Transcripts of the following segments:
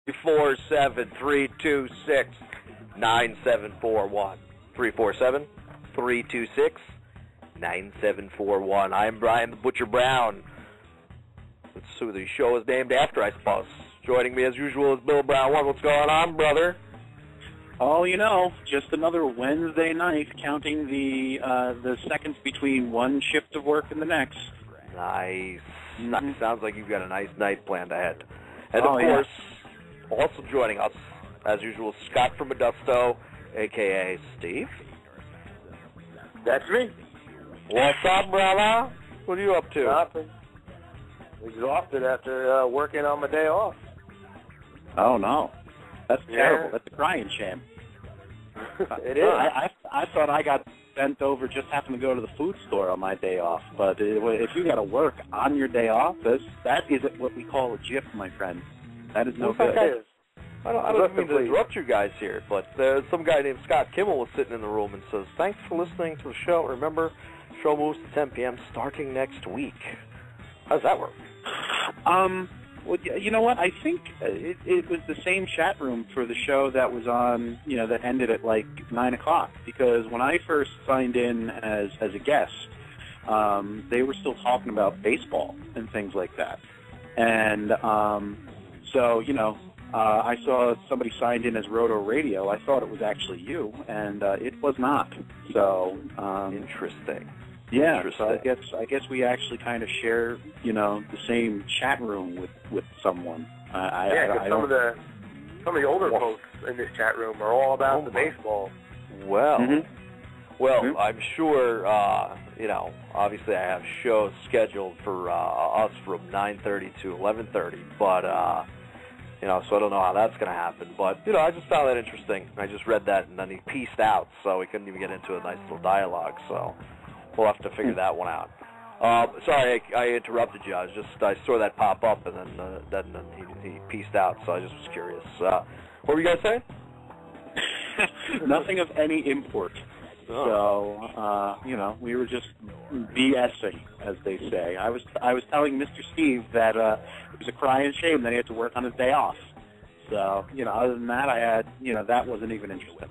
347-326-9741. 347-326-9741. I'm Brian the Butcher Brown. That's who the show is named after, I suppose. Joining me as usual is BillBrown1. What's going on, brother? Oh, you know, just another Wednesday night, counting the seconds between one shift of work and the next. Nice. Nice. Sounds like you've got a nice night planned ahead. And of course, also joining us, as usual, Scott from Modesto, a.k.a. Steve. That's me. What's up, brother? What are you up to? Nothing. Exhausted after working on my day off. Oh, no. That's terrible. That's a crying shame. It is. I thought I got sent over, just happened to go to the food store on my day off. But if you got to work on your day off, that isn't what we call a GIF, my friend. That is no good. I don't mean to interrupt you guys here, but there's some guy named Scott Kimmel was sitting in the room and says, "Thanks for listening to the show. Remember, show moves to 10 p.m. starting next week." How does that work? Well, you know what? I think it was the same chat room for the show that was on, that ended at like 9 o'clock. Because when I first signed in as a guest, they were still talking about baseball and things like that. And so, I saw somebody signed in as Roto Radio. I thought it was actually you, and it was not. So interesting. Yeah, so I guess we actually kind of share, the same chat room with someone. Some of the older folks in this chat room are all about the baseball. Well, I'm sure, obviously I have shows scheduled for us from 9:30 to 11:30, but so I don't know how that's going to happen. But I just found that interesting. I just read that, and then he pieced out, so we couldn't even get into a nice little dialogue. So we'll have to figure that one out. Sorry, I interrupted you. I saw that pop up, and then he pieced out. So I just was curious. What were you guys saying? Nothing of any import. So we were just BSing, as they say. I was telling Mr. Steve that it was a crying shame that he had to work on his day off. So other than that, I had that wasn't even interesting.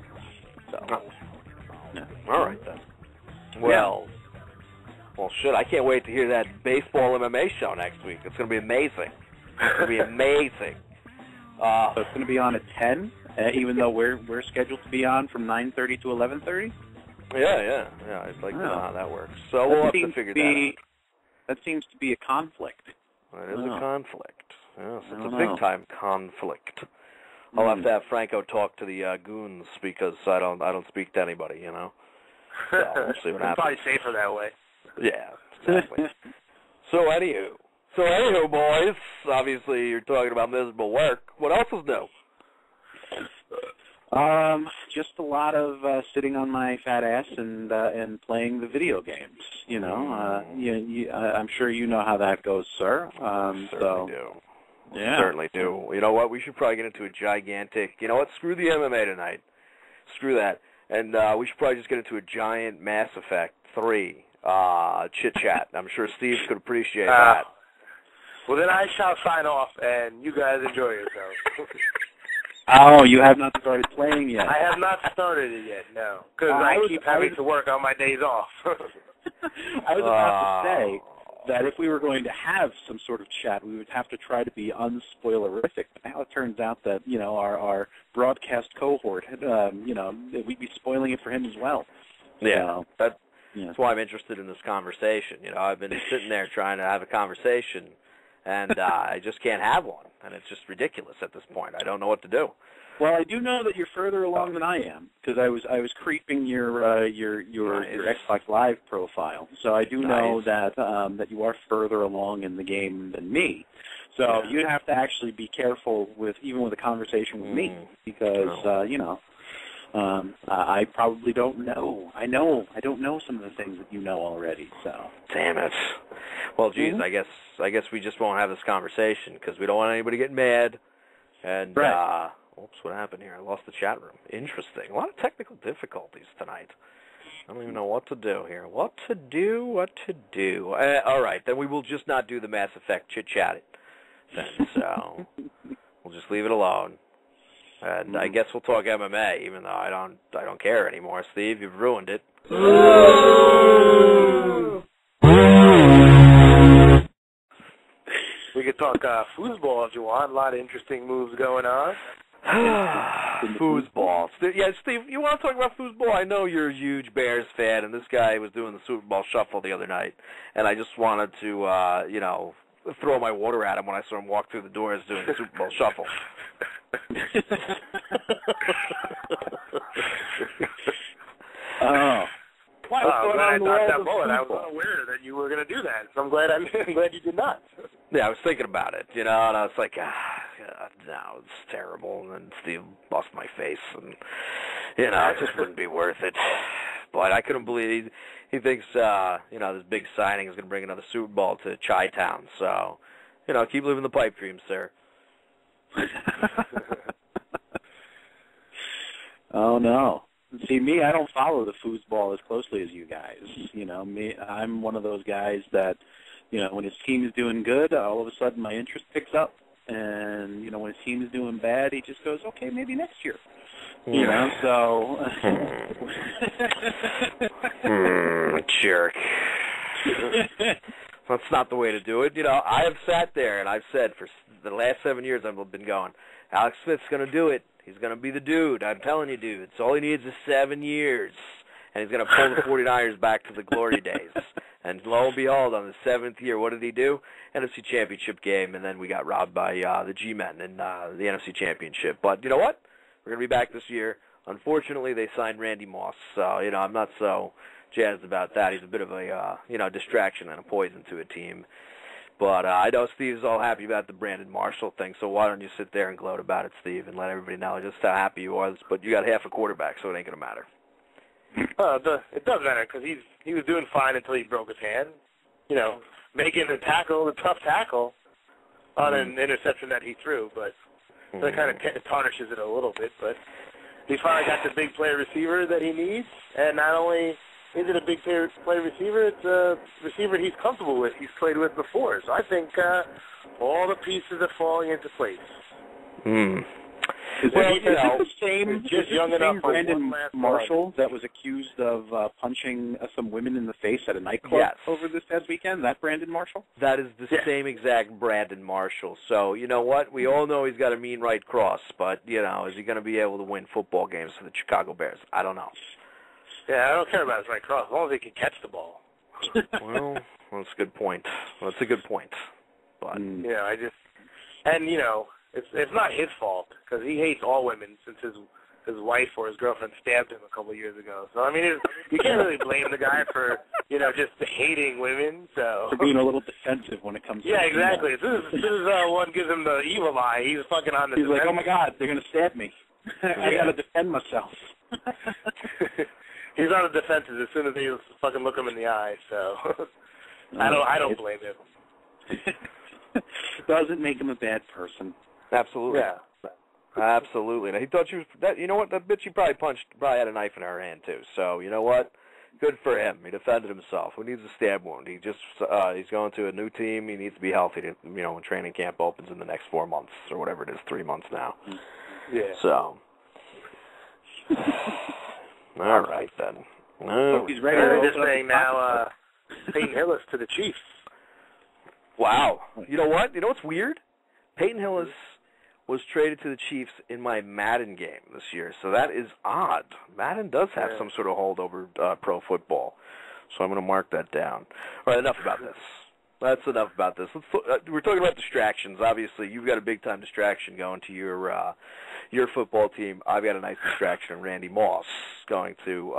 So all right then. Well, shit, I can't wait to hear that baseball MMA show next week. It's going to be amazing. It's going to be amazing. So it's going to be on at 10, even though we're scheduled to be on from 9:30 to 11:30? Yeah. I'd like to know how that works. So we'll have to figure that out. That seems to be a conflict. It is a conflict. Yes, it's a big-time conflict. I'll have to have Franco talk to the goons because I don't speak to anybody, So we'll see what happens. It's probably safer that way. Yeah, exactly. So anywho, boys, obviously you're talking about miserable work. What else is new? Just a lot of sitting on my fat ass and playing the video games. I'm sure you know how that goes, sir. Certainly do. Yeah. Certainly do. You know what? We should probably get into a gigantic. You know what? Screw the MMA tonight. Screw that. And we should probably just get into a giant Mass Effect 3 chit-chat. I'm sure Steve could appreciate that. Well, then I shall sign off, and you guys enjoy yourselves. Oh, you have not started playing yet. I have not started it yet, no. Because I keep having to work on my days off. I was about to say that if we were going to have some sort of chat, we would have to try to be unspoilerific. But now it turns out that, our broadcast cohort, we'd be spoiling it for him as well. Yeah, that's why I'm interested in this conversation. I've been sitting there trying to have a conversation, and I just can't have one. And it's just ridiculous at this point. I don't know what to do. Well, I do know that you're further along than I am because I was creeping your Xbox Live profile, so I do know that that you are further along in the game than me. So you have to actually be careful even with a conversation with me because I probably don't know. I don't know some of the things that you know already. So damn it. Well, geez, I guess we just won't have this conversation because we don't want anybody getting mad. And oops, what happened here? I lost the chat room. Interesting. A lot of technical difficulties tonight. I don't even know what to do here. What to do? All right, then we will just not do the Mass Effect chit-chatting. So We'll just leave it alone. And I guess we'll talk MMA, even though I don't care anymore. Steve, you've ruined it. We could talk foosball if you want. A lot of interesting moves going on. Foosball. Yeah, Steve, you want to talk about foosball? I know you're a huge Bears fan, and this guy was doing the Super Bowl shuffle the other night, and I just wanted to, throw my water at him when I saw him walk through the doors doing the Super Bowl shuffle. Oh. Why? What's going on in the world of football? I was not aware that you were going to do that, so I'm glad you did not. Yeah, I was thinking about it, and I was like, no, it's terrible. And then Steve bust my face, and, it just wouldn't be worth it. But I couldn't believe he thinks, this big signing is going to bring another Super Bowl to Chi-Town. So, keep living the pipe dream, sir. Oh, no. See, me, I don't follow the foosball as closely as you guys. I'm one of those guys that, when his team is doing good, all of a sudden my interest picks up. And, when his team is doing bad, he just goes, okay, maybe next year. So. Jerk. That's not the way to do it. I have sat there and I've said for the last 7 years I've been going, Alex Smith's going to do it. He's going to be the dude. I'm telling you, dude. It's all he needs is 7 years. And he's going to pull the 49ers back to the glory days. And lo and behold, on the 7th year, what did he do? NFC Championship game, and then we got robbed by the G-Men in the NFC Championship. But you know what? We're going to be back this year. Unfortunately, they signed Randy Moss, so, I'm not so jazzed about that. He's a bit of a, distraction and a poison to a team. But I know Steve's all happy about the Brandon Marshall thing, so why don't you sit there and gloat about it, Steve, and let everybody know just how happy you are. But you got half a quarterback, so it ain't going to matter. It does matter because he was doing fine until he broke his hand. Making the tough tackle on an interception that he threw, but that kind of tarnishes it a little bit. But he finally got the big play receiver that he needs, and not only is it a big play receiver, it's a receiver he's comfortable with. He's played with before, so I think all the pieces are falling into place. Is it the same Brandon Marshall that was accused of punching some women in the face at a nightclub over this past weekend? That Brandon Marshall? That is the same exact Brandon Marshall. So, you know what? We all know he's got a mean right cross, but, is he going to be able to win football games for the Chicago Bears? I don't know. Yeah, I don't care about his right cross as long as he can catch the ball. Well, that's a good point. That's a good point. But it's not his fault because he hates all women since his wife or his girlfriend stabbed him a couple of years ago. So I mean, you can't really blame the guy for just hating women. So for being a little defensive when it comes. Yeah, exactly. As soon as one gives him the evil eye, he's fucking on the. He's like, oh my God, they're gonna stab me. I gotta defend myself. He's on the defenses as soon as they fucking look him in the eye. So I don't blame him. Doesn't make him a bad person. Absolutely. Yeah. Absolutely. Now, he thought she was that. You know what? That bitch he probably had a knife in her hand too. So you know what? Good for him. He defended himself. Who needs a stab wound? He's going to a new team. He needs to be healthy to when training camp opens in the next 4 months or whatever it is, 3 months now. Yeah. So. All right then. No. He's ready. They're just saying now, Peyton Hillis to the Chiefs. Wow. You know what? You know what's weird? Peyton Hillis was traded to the Chiefs in my Madden game this year, so that is odd. Madden does have some sort of hold over pro football, so I'm going to mark that down. All right, enough about this. That's enough about this. We're talking about distractions. Obviously, you've got a big-time distraction going to your football team. I've got a nice distraction of Randy Moss going to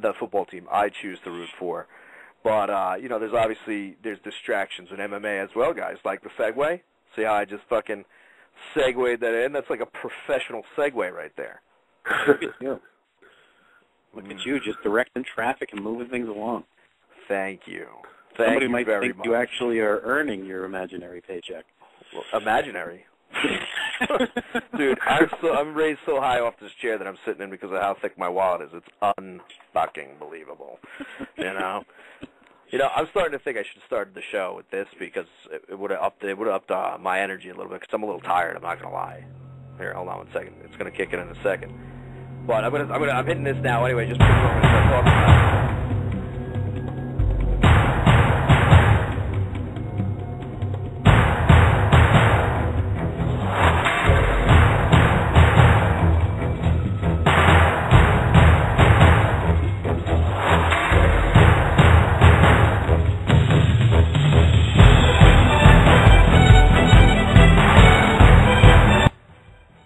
the football team I choose to root for. But, there's distractions in MMA as well, guys, like the segue. See how I just fucking segued that in? That's like a professional segue right there. Look at you. Look at you, just directing traffic and moving things along. Thank you. Somebody might think you actually are earning your imaginary paycheck. Well, imaginary? Dude, I'm raised so high off this chair that I'm sitting in because of how thick my wallet is. It's unfucking believable. I'm starting to think I should have started the show with this because it would have upped my energy a little bit because I'm a little tired. I'm not gonna lie. Here, hold on 1 second. It's gonna kick in a second. But I'm hitting this now anyway, just because I'm gonna start talking about it.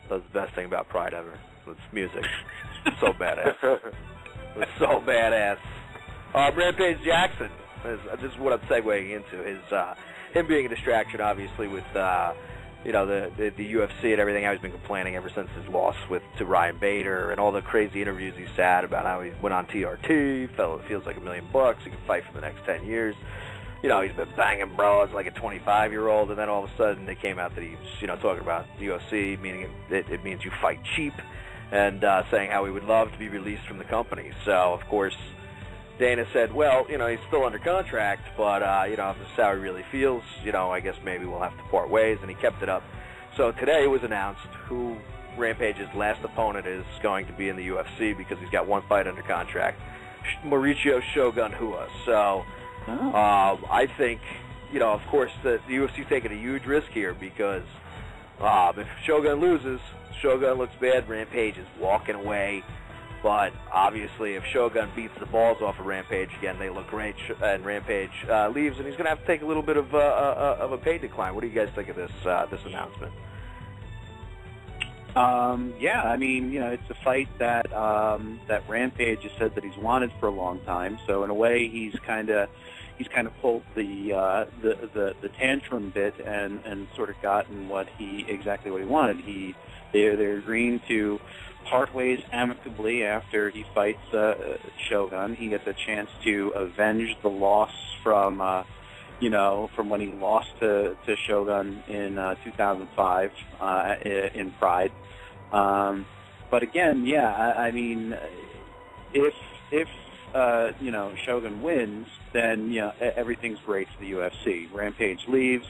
That's the best thing about Pride ever. It's music. So badass. It's so badass. Rampage Jackson. This is what I'm segueing into. Him being a distraction, obviously, with the UFC and everything. How he's been complaining ever since his loss to Ryan Bader and all the crazy interviews he's had about how he went on TRT, feels like $1 million, he can fight for the next 10 years. He's been banging bros like a 25-year-old, and then all of a sudden they came out that he's, talking about the UFC, meaning it means you fight cheap, and saying how he would love to be released from the company. So, of course, Dana said, well, he's still under contract, but, if this is how he really feels, I guess maybe we'll have to part ways, and he kept it up. So today it was announced who Rampage's last opponent is going to be in the UFC because he's got one fight under contract, Mauricio Shogun Rua. So I think, of course, the UFC's taking a huge risk here because if Shogun loses, Shogun looks bad, Rampage is walking away. But obviously, if Shogun beats the balls off of Rampage again, they look great, and Rampage leaves, and he's going to have to take a little bit of a pay decline. What do you guys think of this announcement? Yeah, I mean, it's a fight that that Rampage has said that he's wanted for a long time. So in a way, he's kind of pulled the tantrum bit and sort of gotten exactly what he wanted. They're agreeing to part ways amicably after he fights Shogun. He gets a chance to avenge the loss from when he lost to Shogun in 2005 in Pride. But again, yeah, I mean, if Shogun wins, then everything's great for the UFC. Rampage leaves.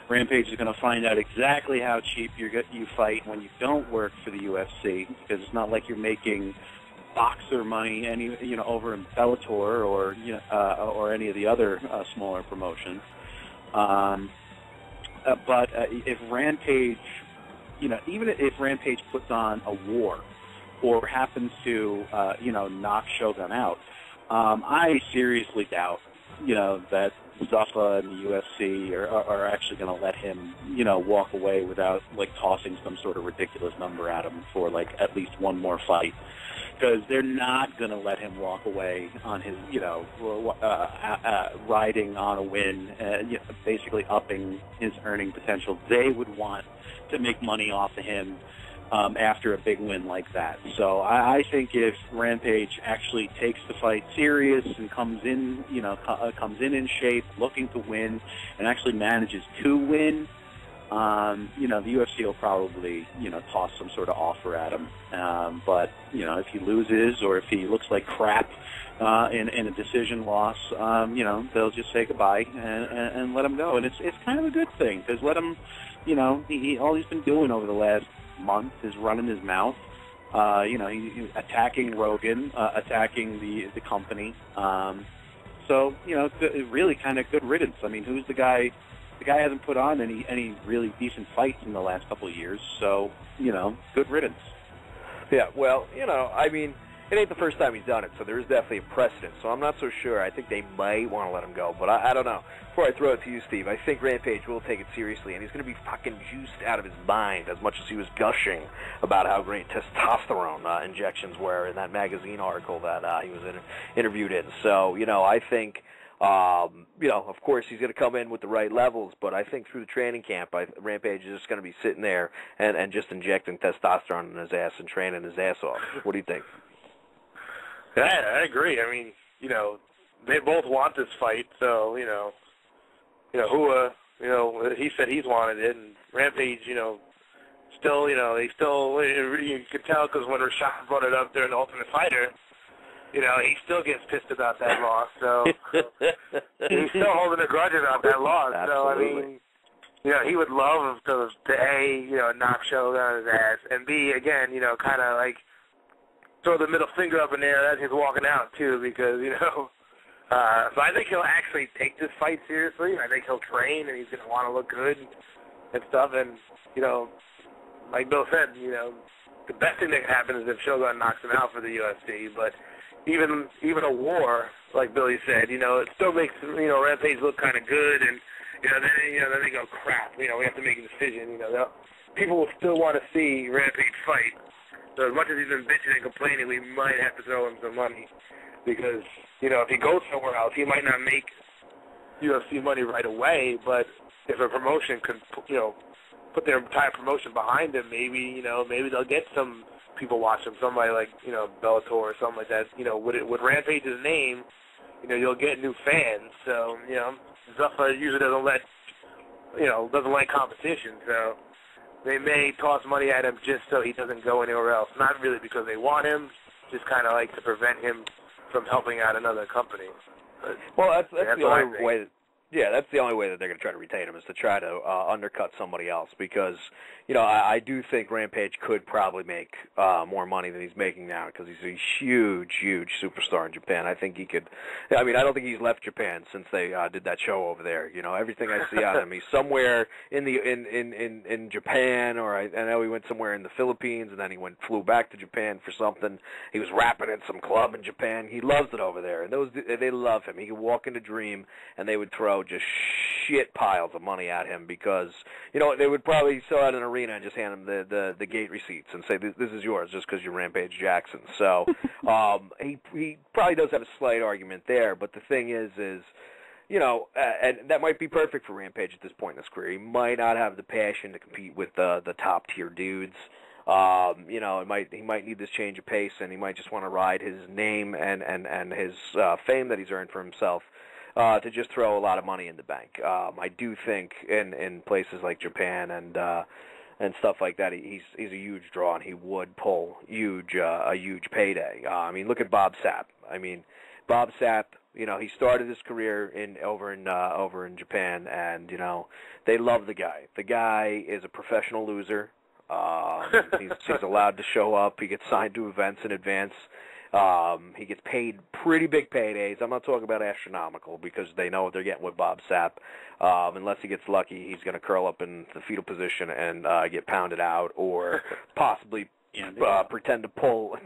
Rampage is going to find out exactly how cheap you fight when you don't work for the UFC, because it's not like you're making boxer money over in Bellator or any of the other smaller promotions. But if Rampage, even if Rampage puts on a war or happens to knock Shogun out, I seriously doubt that Zuffa and the UFC are actually going to let him, walk away without tossing some sort of ridiculous number at him for at least one more fight, because they're not going to let him walk away on his, riding on a win, basically upping his earning potential. They would want to make money off of him after a big win like that. So I think if Rampage actually takes the fight serious and comes in shape, looking to win, and actually manages to win, the UFC will probably, toss some sort of offer at him. But if he loses or if he looks like crap in a decision loss, they'll just say goodbye and let him go. And it's kind of a good thing, because let him, all he's been doing over the last month is running his mouth, he's attacking Rogan, attacking the company. So really kind of good riddance. I mean, who's the guy? The guy hasn't put on any really decent fights in the last couple of years. So good riddance. Yeah, well, I mean, it ain't the first time he's done it, so there is definitely a precedent. So I'm not so sure. I think they might want to let him go, but I don't know. Before I throw it to you, Steve, I think Rampage will take it seriously, and he's going to be fucking juiced out of his mind as much as he was gushing about how great testosterone injections were in that magazine article that he was interviewed in. So, I think, of course he's going to come in with the right levels, but I think through the training camp, Rampage is just going to be sitting there and just injecting testosterone in his ass and training his ass off. What do you think? Yeah, I agree. I mean, they both want this fight, so, Rua, he said he's wanted it, and Rampage, still, you could tell, because when Rashad brought it up during the Ultimate Fighter, you know, he still gets pissed about that loss. So he's still holding a grudge about that loss. Absolutely. So, I mean, you know, he would love to A, you know, knock Show on his ass, and B, again, you know, kind of like throw the middle finger up in there as he's walking out, too, because, you know, so I think he'll actually take this fight seriously. I think he'll train, and he's going to want to look good and stuff, and, you know, like Bill said, you know, the best thing that can happen is if Shogun knocks him out for the UFC, but even a war, like Billy said, you know, it still makes, you know, Rampage look kind of good, and, then they go, crap, you know, we have to make a decision, you know. People will still want to see Rampage fight. So as much as he's been bitching and complaining, we might have to throw him some money because, you know, if he goes somewhere else, he might not make UFC money right away, but if a promotion could, you know, put their entire promotion behind him, maybe they'll get some people watching, somebody like, you know, Bellator or something like that. You know, with Rampage's name, you know, you'll get new fans. So, you know, Zuffa usually doesn't like competition. So they may toss money at him just so he doesn't go anywhere else. Not really because they want him, just kind of like to prevent him from helping out another company. But, well, that's the only way. Yeah, that's the only way that they're going to try to retain him is to try to undercut somebody else because, you know, I do think Rampage could probably make more money than he's making now because he's a huge, huge superstar in Japan. I think he could. I mean, I don't think he's left Japan since they did that show over there. You know, everything I see on him, he's somewhere in Japan, or I know he went somewhere in the Philippines, and then he flew back to Japan for something. He was rapping at some club in Japan. He loves it over there, and they love him. He could walk into Dream, and they would throw just shit piles of money at him because, you know, they would probably sell out an arena and just hand him the gate receipts and say, this is yours just because you're Rampage Jackson. So he probably does have a slight argument there, but the thing is, you know, and that might be perfect for Rampage at this point in his career. He might not have the passion to compete with the top-tier dudes. You know, he might need this change of pace, and he might just want to ride his name and his fame that he's earned for himself to just throw a lot of money in the bank. I do think in places like Japan and stuff like that, he's a huge draw, and he would pull a huge payday. I mean, look at Bob Sapp. I mean, Bob Sapp, you know, he started his career over in Japan, and, you know, they love the guy. The guy is a professional loser. He's allowed to show up. He gets signed to events in advance. He gets paid pretty big paydays. I'm not talking about astronomical because they know what they're getting with Bob Sapp. Unless he gets lucky, he's going to curl up in the fetal position and get pounded out, or possibly pretend to pull a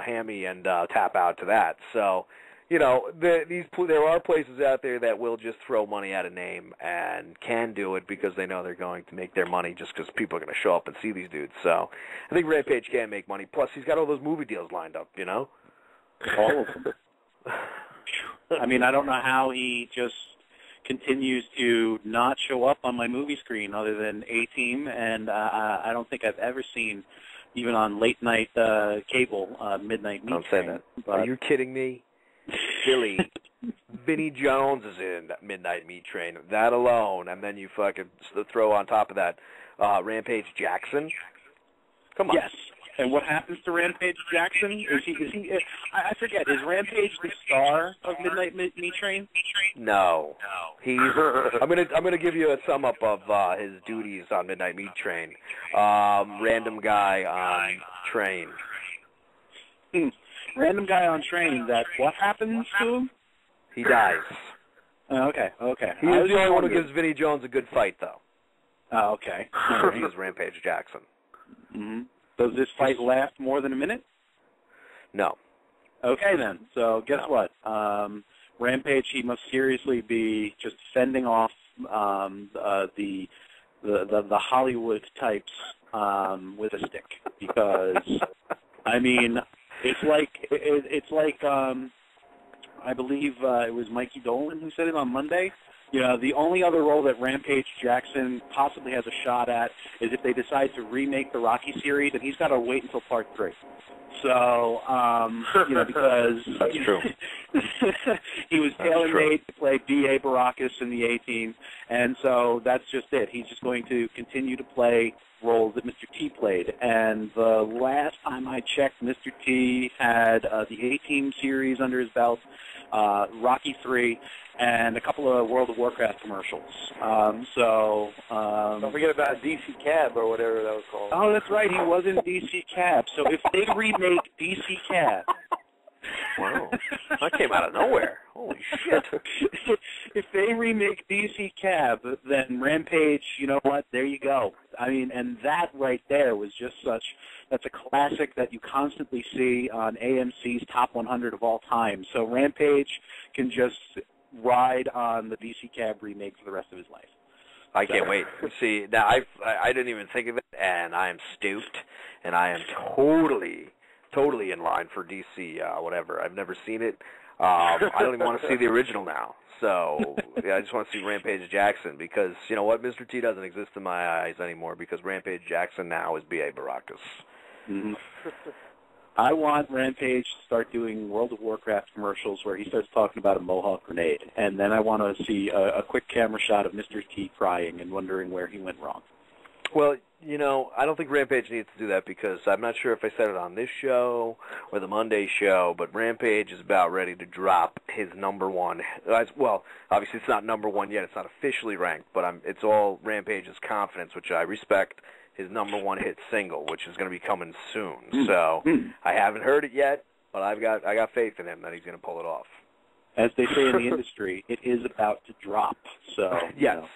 hammy and tap out to that. So, you know, there are places out there that will just throw money at a name and can do it because they know they're going to make their money just because people are going to show up and see these dudes. So I think Rampage can make money. Plus, he's got all those movie deals lined up, you know? All of them. I mean, I don't know how he just continues to not show up on my movie screen other than A-Team, and I don't think I've ever seen, even on late-night cable, Midnight Meat Don't Train. say that. Are you kidding me? Billy, Vinnie Jones is in Midnight Meat Train. That alone, and then you fucking throw on top of that Rampage Jackson. Come on. Yes. And what happens to Rampage Jackson? Is he? I forget. Is Rampage the star of Midnight Meat Train? No. He's. I'm gonna give you a sum up of his duties on Midnight Meat Train. Random guy on train. Random guy on train. That what happens to him? He dies. Okay. He's the only one who gives Vinnie Jones a good fight, though. Oh, okay. He's Rampage Jackson. Mm-hmm. Does this fight last more than a minute? No. Okay, then. So guess what? Rampage, he must seriously be just fending off the Hollywood types with a stick, because I mean, it's like I believe it was Mikey Dolan who said it on Monday. You know, the only other role that Rampage Jackson possibly has a shot at is if they decide to remake the Rocky series, and he's got to wait until part 3. So, you know, because that's true. He was tailor-made to play B.A. Baracus in the A-Team, and so that's just it. He's just going to continue to play roles that Mr. T played. And the last time I checked, Mr. T had the A-Team series under his belt, Rocky III, and a couple of World of Warcraft commercials. Don't forget about DC Cab or whatever that was called. Oh, that's right. He was in DC Cab. So if they remake DC Cab... Wow, that came out of nowhere. Holy shit. If they remake DC Cab, then Rampage, you know what, there you go. I mean, and that right there was just that's a classic that you constantly see on AMC's Top 100 of all time. So Rampage can just ride on the DC Cab remake for the rest of his life. I can't wait. See, now I didn't even think of it, and I am stoked, and I am totally in line for DC, whatever. I've never seen it. I don't even want to see the original now. So, yeah, I just want to see Rampage Jackson because, you know what, Mr. T doesn't exist in my eyes anymore because Rampage Jackson now is B.A. Baracus. Mm-hmm. I want Rampage to start doing World of Warcraft commercials where he starts talking about a Mohawk grenade, and then I want to see a quick camera shot of Mr. T crying and wondering where he went wrong. Well, you know, I don't think Rampage needs to do that because I'm not sure if I said it on this show or the Monday show, but Rampage is about ready to drop his number one. Well, obviously it's not number one yet. It's not officially ranked, but it's all Rampage's confidence, which I respect, his number one hit single, which is going to be coming soon. So I haven't heard it yet, but I got faith in him that he's going to pull it off. As they say in the industry, it is about to drop. So yes. You know.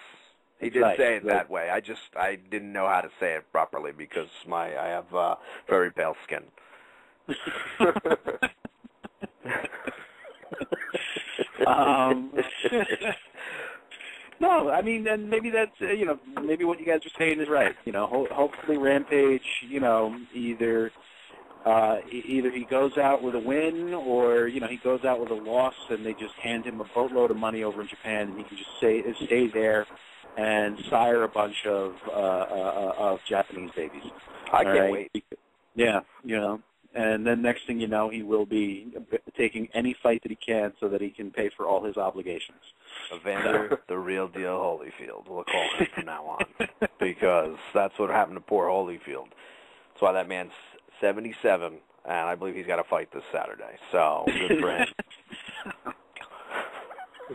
He did say it that way. I didn't know how to say it properly because I have very pale skin. No, I mean, and maybe that's maybe what you guys are saying is right. You know, hopefully Rampage, either he goes out with a win or he goes out with a loss, and they just hand him a boatload of money over in Japan, and he can just stay there and sire a bunch of Japanese babies. I can't wait. Yeah, and then next thing you know, he will be taking any fight that he can so that he can pay for all his obligations. Evander, the real deal Holyfield. We'll call him from now on because that's what happened to poor Holyfield. That's why that man's 77, and I believe he's got a fight this Saturday. So good for him.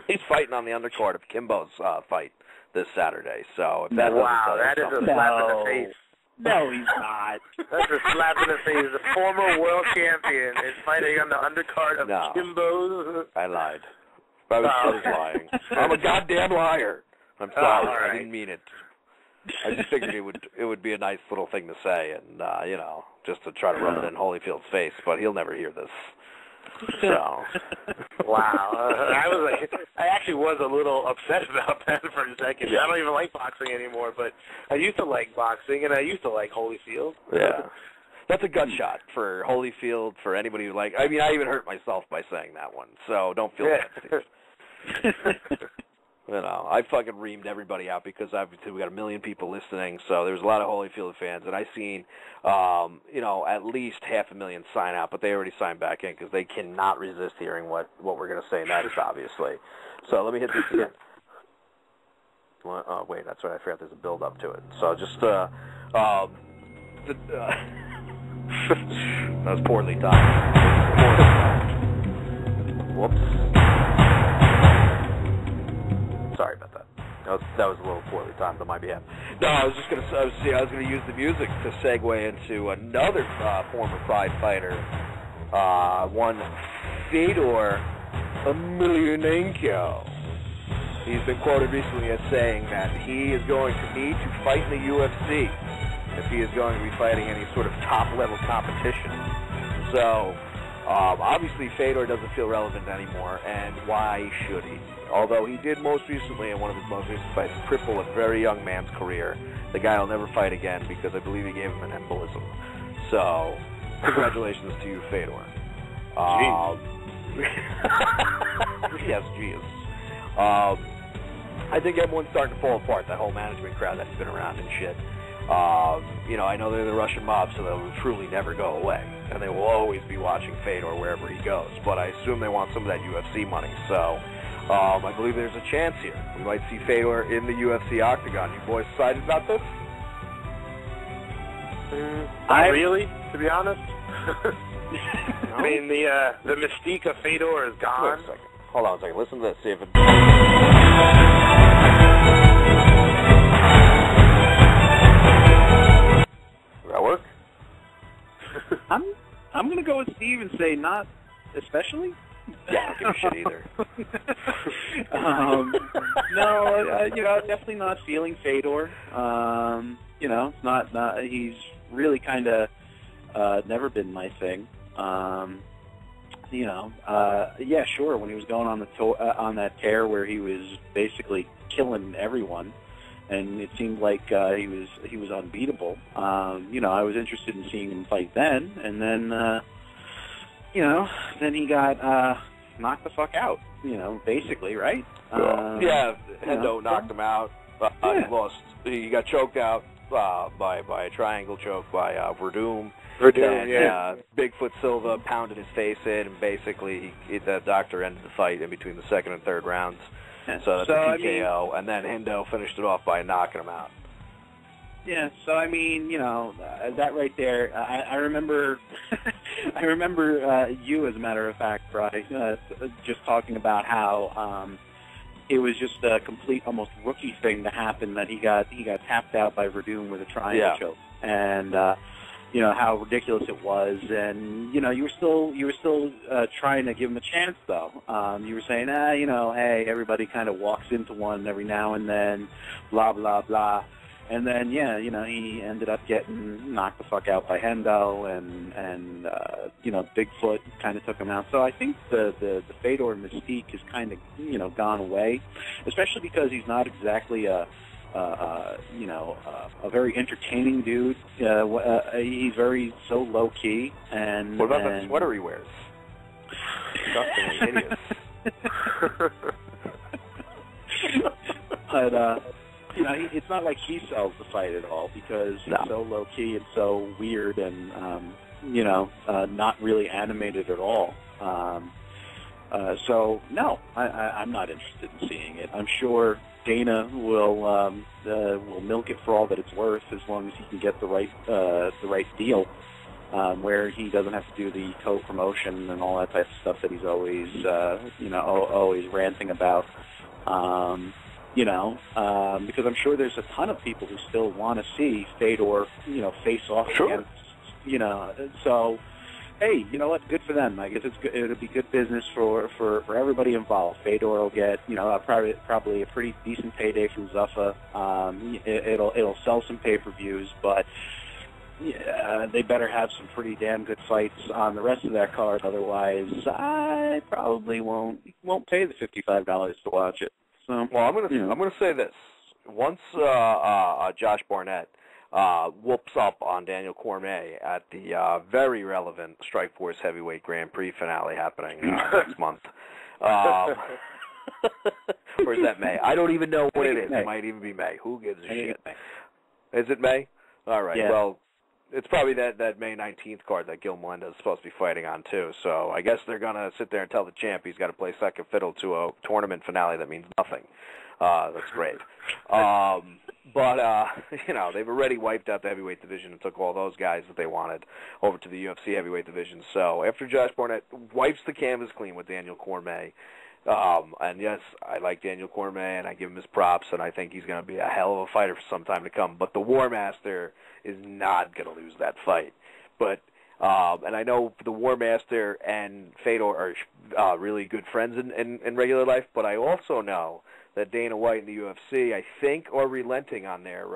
He's fighting on the undercard of Kimbo's fight this Saturday. So if that that is a slap in the face. No, he's not. That's a slap in the face. The former world champion is fighting on the undercard of Kimbo's. I lied. I was lying. I'm a goddamn liar. I'm sorry. Right. I didn't mean it. I just figured it would be a nice little thing to say, and just to try to rub it in Holyfield's face. But he'll never hear this. So. Wow. I actually was a little upset about that for a second. I don't even like boxing anymore, but I used to like boxing, and I used to like Holyfield. Yeah. That's a gut shot for Holyfield, for anybody who I even hurt myself by saying that one, so don't feel bad, Steve. I fucking reamed everybody out because obviously we got 1 million people listening, so there's a lot of Holyfield fans, and I seen, at least 500,000 sign out, but they already signed back in because they cannot resist hearing what we're going to say next, obviously. So let me hit this again. Oh, wait, that's right, I forgot there's a build-up to it. So just, that was poorly timed. Whoops. Sorry about that. That was a little poorly timed on my behalf. No, I was going to use the music to segue into another former Pride fighter, one Fedor Emelianenko. He's been quoted recently as saying that he is going to need to fight in the UFC if he is going to be fighting any sort of top-level competition. So, obviously, Fedor doesn't feel relevant anymore, and why should he? Although he did most recently, in one of his most recent fights, cripple a very young man's career. The guy will never fight again because I believe he gave him an embolism. So, congratulations to you, Fedor. Yes, geez. I think everyone's starting to fall apart, that whole management crowd that's been around and shit. I know they're the Russian mob, so they'll truly never go away, and they will always be watching Fedor wherever he goes. But I assume they want some of that UFC money, so I believe there's a chance here. We might see Fedor in the UFC octagon. You boys excited about this? Not really, to be honest. I mean, the mystique of Fedor is gone. Wait a second. Hold on a second. Listen to this. See if it... Does that work? I'm gonna go with Steve and say not especially. Yeah, I don't give a shit either. No, definitely not feeling Fedor. It's not. He's really kind of never been my thing. Yeah, sure. When he was going on the on that tear where he was basically killing everyone, and it seemed like he was unbeatable. I was interested in seeing him fight then, and then then he got knocked the fuck out. Basically, right? Yeah, Hendo knocked him out. He lost. He got choked out by a triangle choke by Verdum. And Bigfoot Silva pounded his face in, and basically the doctor ended the fight in between the second and third rounds. So that's a TKO, and then Hendo finished it off by knocking him out. Yeah, so I mean, that right there, I remember, I remember you, as a matter of fact, Bry, just talking about how it was just a complete, almost rookie thing to happen that he got tapped out by Verdum with a triangle choke, and how ridiculous it was, and you were still trying to give him a chance, though. You were saying, hey, everybody kind of walks into one every now and then, blah blah blah. And then, he ended up getting knocked the fuck out by Hendo, and Bigfoot kind of took him out. So I think the Fedor mystique has kind of, gone away, especially because he's not exactly a very entertaining dude. He's very so low key. And what about that sweater he wears? Disgusting, hideous. But it's not like he sells the fight at all, because he's so low key and so weird, and not really animated at all. So no, I'm not interested in seeing it. I'm sure Dana will milk it for all that it's worth, as long as he can get the right deal, where he doesn't have to do the co-promotion and all that type of stuff that he's always always ranting about. Because I'm sure there's a ton of people who still want to see Fedor, face off against, so, hey, you know what, good for them. I guess it'll be good business for everybody involved. Fedor will get, probably a pretty decent payday from Zuffa. It'll sell some pay-per-views, but they better have some pretty damn good fights on the rest of that card. Otherwise, I probably won't pay the $55 to watch it. So, well, I'm gonna say this: once Josh Barnett whoops up on Daniel Cormier at the very relevant Strikeforce Heavyweight Grand Prix finale happening next month, or is that May? I don't even know what it is. It might even be May. Who gives a shit? Is it May? All right. Yeah. Well, it's probably that May 19th card that Gil Melendez is supposed to be fighting on, too. So I guess they're going to sit there and tell the champ he's got to play second fiddle to a tournament finale that means nothing. That's great. But they've already wiped out the heavyweight division and took all those guys that they wanted over to the UFC heavyweight division. So after Josh Barnett wipes the canvas clean with Daniel Cormier, and yes, I like Daniel Cormier, and I give him his props, and I think he's going to be a hell of a fighter for some time to come. But the War Master is not going to lose that fight. But and I know the War Master and Fedor are really good friends in regular life, but I also know that Dana White and the UFC, I think, are relenting on their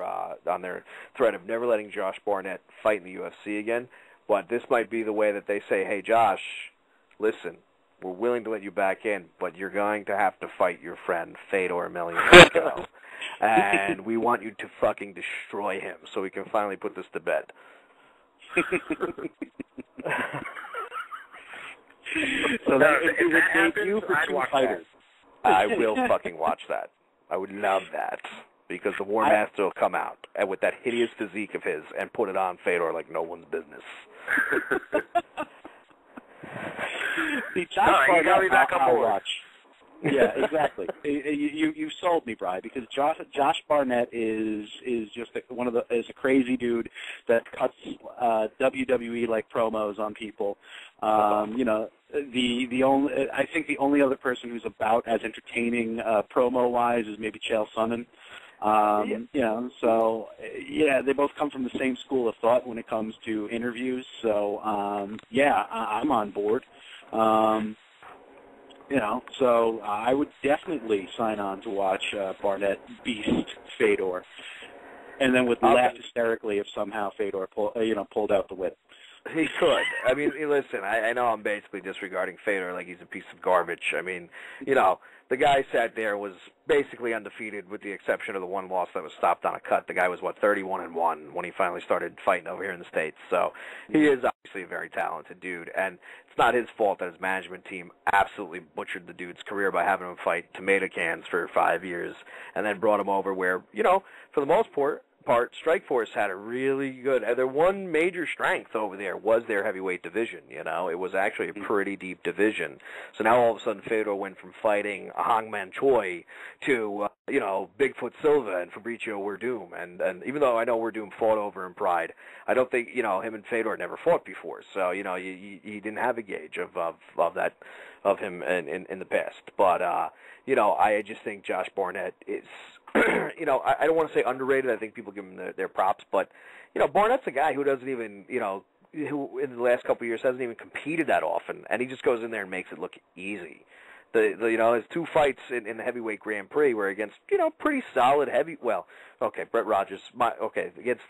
threat of never letting Josh Barnett fight in the UFC again. But this might be the way that they say, hey, Josh, listen, we're willing to let you back in, but you're going to have to fight your friend Fedor Emelianenko. And we want you to fucking destroy him so we can finally put this to bed. So that it would take you for two fighters. I will fucking watch that. I would love that. because the War Master will come out and with that hideous physique of his and put it on Fedor like no one's business. See, Josh Barnett, you got me back on board. watch. Yeah, exactly. You sold me, Bri, because Josh Barnett is just is a crazy dude that cuts WWE like promos on people. You know, I think the only other person who's about as entertaining promo wise is maybe Chael Sonnen. You know, so yeah, they both come from the same school of thought when it comes to interviews. So yeah, I'm on board. You know, so I would definitely sign on to watch Barnett beast Fedor, and then would laugh hysterically if somehow Fedor pulled out the whip. He could. I mean, listen, I know I'm basically disregarding Fedor like he's a piece of garbage. I mean, you know, the guy sat there was basically undefeated with the exception of the one loss that was stopped on a cut. The guy was, 31-1 when he finally started fighting over here in the States. So he is obviously a very talented dude, and it's not his fault that his management team absolutely butchered the dude's career by having him fight tomato cans for 5 years and then brought him over where, you know, for the most part, Strikeforce had a really good. Their one major strength over there was their heavyweight division. You know, it was actually a pretty deep division. So now all of a sudden, Fedor went from fighting Hangman Choi to you know, Bigfoot Silva and Fabricio Werdum. And even though I know Werdum fought over in Pride, I don't think, you know, him and Fedor never fought before. So you know, he didn't have a gauge of him in the past. But you know, I just think Josh Barnett is. You know, I don't want to say underrated. I think people give him their props, but you know, Barnett's a guy who doesn't even, you know, who in the last couple of years hasn't even competed that often, and he just goes in there and makes it look easy. You know, his two fights in the heavyweight Grand Prix were against, you know, pretty solid Brett Rogers, against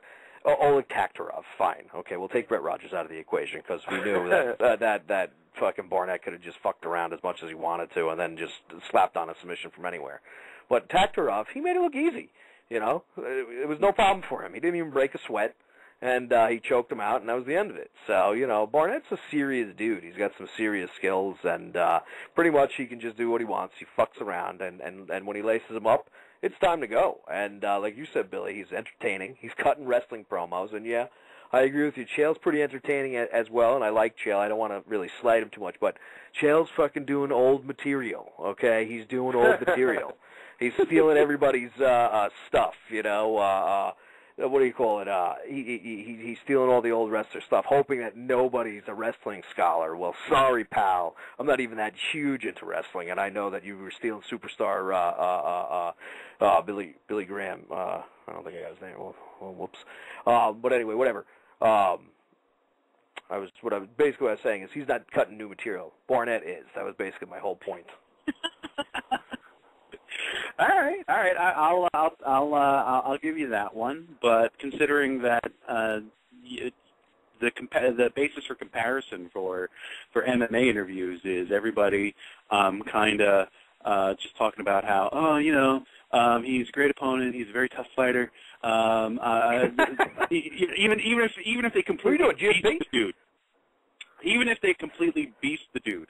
Oleg Taktarov, fine. Okay, we'll take Brett Rogers out of the equation because we knew that fucking Barnett could have just fucked around as much as he wanted to and then just slapped on a submission from anywhere. But Taktarov, he made it look easy. You know, it was no problem for him. He didn't even break a sweat, and he choked him out, and that was the end of it. So, you know, Barnett's a serious dude. He's got some serious skills, and pretty much he can just do what he wants. He fucks around, and when he laces him up, it's time to go. And like you said, Billy, he's entertaining. He's cutting wrestling promos, and yeah, I agree with you. Chael's pretty entertaining as well, and I like Chael. I don't want to really slight him too much, but Chael's fucking doing old material, okay? He's doing old material. He's stealing everybody's stuff, you know. What do you call it? He's stealing all the old wrestler stuff, hoping that nobody's a wrestling scholar. Well, sorry, pal. I'm not even that huge into wrestling, and I know that you were stealing superstar Billy Graham. I don't think I got his name. Well, whoops. But anyway, whatever. What I was saying is he's not cutting new material. Barnett is. That was basically my whole point. All right. I'll give you that one. But considering that the basis for comparison for MMA interviews is everybody kind of just talking about how he's a great opponent, he's a very tough fighter. Even if they completely beast the dude, even if they completely beast the dude.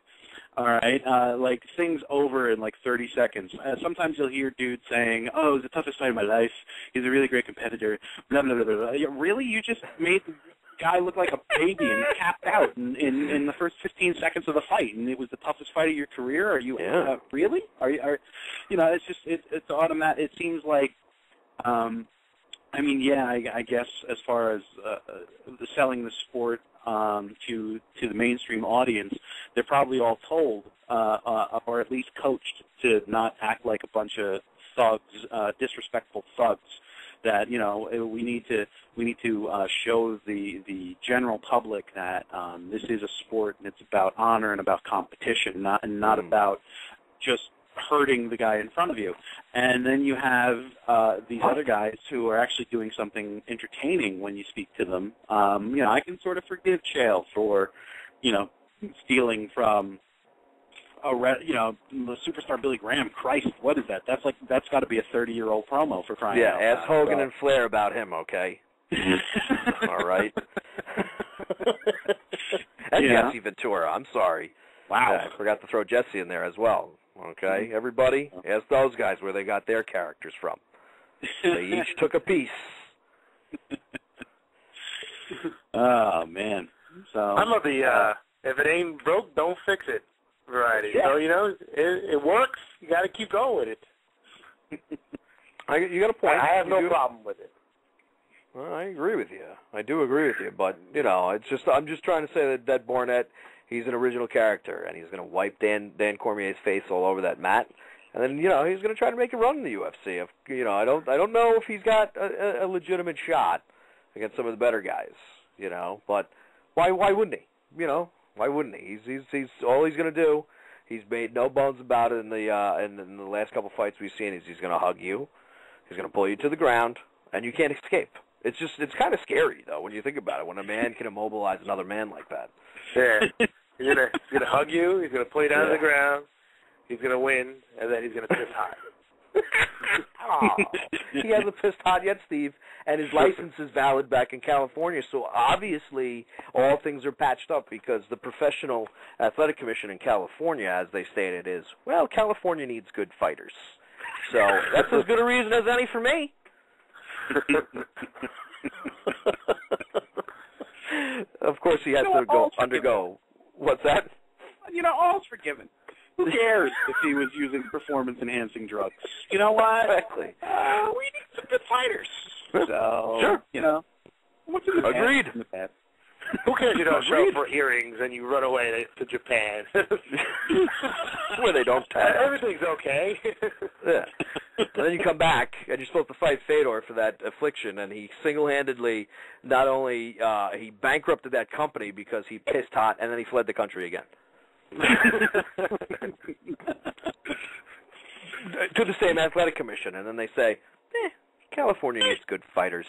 All right, like things over in like 30 seconds. Sometimes you'll hear dudes saying, "Oh, it was the toughest fight of my life. He's a really great competitor." Blah blah blah blah. Really, you just made the guy look like a baby and tapped out in the first 15 seconds of the fight, and it was the toughest fight of your career? Are you really? It's just it's automatic. It seems like, I guess as far as selling the sport to the mainstream audience, they're probably all told, or at least coached, to not act like a bunch of thugs, disrespectful thugs. That we need to show the general public that this is a sport and it's about honor and about competition, not about just hurting the guy in front of you. And then you have these other guys who are actually doing something entertaining when you speak to them. I can sort of forgive Chael for, stealing from the superstar Billy Graham. Christ, what is that? That's got to be a 30-year-old promo for crying out loud. Yeah, ask Hogan and Flair about him, okay? All right. And Jesse Ventura. I'm sorry. Wow. I forgot to throw Jesse in there as well. Okay, everybody, ask those guys where they got their characters from. They each took a piece. Oh, man. So I'm of the if it ain't broke, don't fix it variety. Yeah. So, it works. You got to keep going with it. You got a point. I have no problem with it. Well, I agree with you. I do agree with you, but it's just I'm just trying to say that Barnett, he's an original character, and he's going to wipe Dan Cormier's face all over that mat, and then he's going to try to make a run in the UFC. I don't know if he's got a legitimate shot against some of the better guys, but why wouldn't he? Why wouldn't he? He's all he's going to do. He's made no bones about it in the last couple fights we've seen. Is he's going to hug you, he's going to pull you to the ground, and you can't escape. It's kind of scary though when you think about it. When a man can immobilize another man like that. Yeah, he's gonna hug you. He's gonna pull you down to the ground. He's gonna win, and then he's gonna piss hot. Oh, he hasn't pissed hot yet, Steve, and his license is valid back in California. So obviously, all things are patched up because the Professional Athletic Commission in California, as they stated, is California needs good fighters. So that's as good a reason as any for me. Of course, he has to undergo. What's that? All's forgiven. Who cares if he was using performance-enhancing drugs? You know what? Exactly. We need some good fighters. So, sure. What's in the past? Agreed. In the past. Who cares you don't show up for hearings and you run away to Japan? Where they don't tell. Everything's okay. Yeah. And then you come back, and you're supposed to fight Fedor for that affliction, and he single-handedly not only he bankrupted that company because he pissed hot, and then he fled the country again. To the same athletic commission, and then they say, California needs good fighters.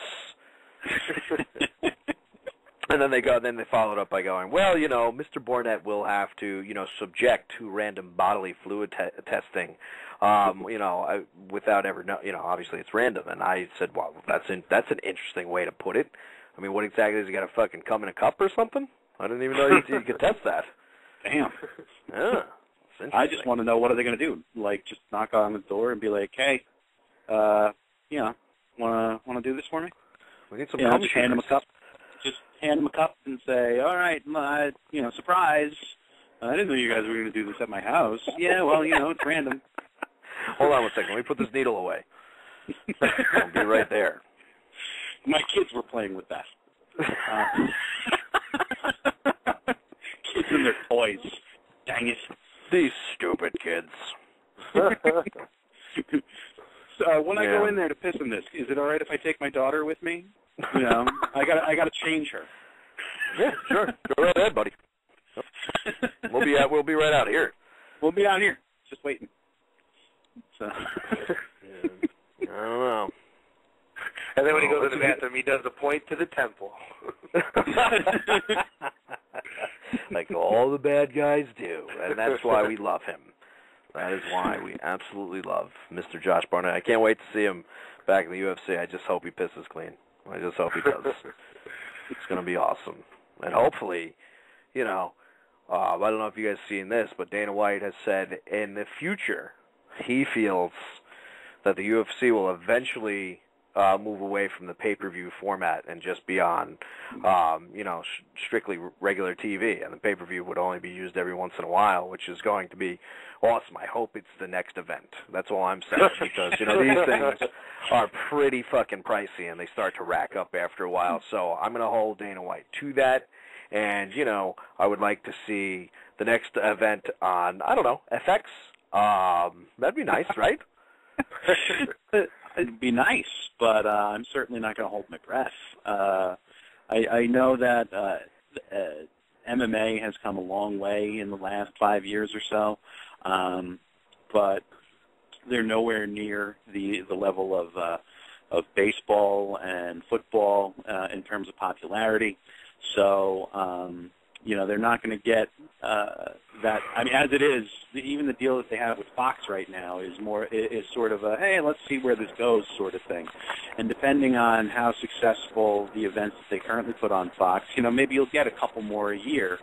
And then they follow it up by going, Mr. Barnett will have to, subject to random bodily fluid testing, without ever, obviously it's random. And I said, well, that's an interesting way to put it. I mean, what exactly is he got to fucking come in a cup or something? I didn't even know you could test that. Damn. Yeah. I just want to know, what are they going to do? Like, just knock on the door and be like, hey, want to do this for me? We need some just hand them a cup. Just hand them a cup and say, all right, surprise. I didn't know you guys were going to do this at my house. Yeah, well, it's random. Hold on one second. Let me put this needle away. I'll be right there. My kids were playing with that. Kids and their toys. Dang it. These stupid kids. So when I go in there to piss in this, is it all right if I take my daughter with me? I gotta change her. Yeah, sure. Go right ahead, buddy. We'll be right out here. We'll be out here, just waiting. So I don't know. And then when he goes to the bathroom, he does a point to the temple. Like all the bad guys do, and that's why we love him. That is why we absolutely love Mr. Josh Barnett. I can't wait to see him back in the UFC. I just hope he pisses clean. I just hope he does. It's going to be awesome. And hopefully, I don't know if you guys have seen this, but Dana White has said in the future he feels that the UFC will eventually move away from the pay-per-view format and just be on, strictly regular TV. And the pay-per-view would only be used every once in a while, which is going to be awesome. I hope it's the next event. That's all I'm saying, because, these things are pretty fucking pricey, and they start to rack up after a while. So I'm going to hold Dana White to that. And, I would like to see the next event on, I don't know, FX. That'd be nice, right? It'd be nice, but I'm certainly not going to hold my breath. I know that MMA has come a long way in the last 5 years or so, but they're nowhere near the level of baseball and football in terms of popularity. So, they're not going to get that. I mean, as it is, even the deal that they have with Fox right now is sort of a, hey, let's see where this goes sort of thing. And depending on how successful the events that they currently put on Fox, maybe you'll get a couple more a year.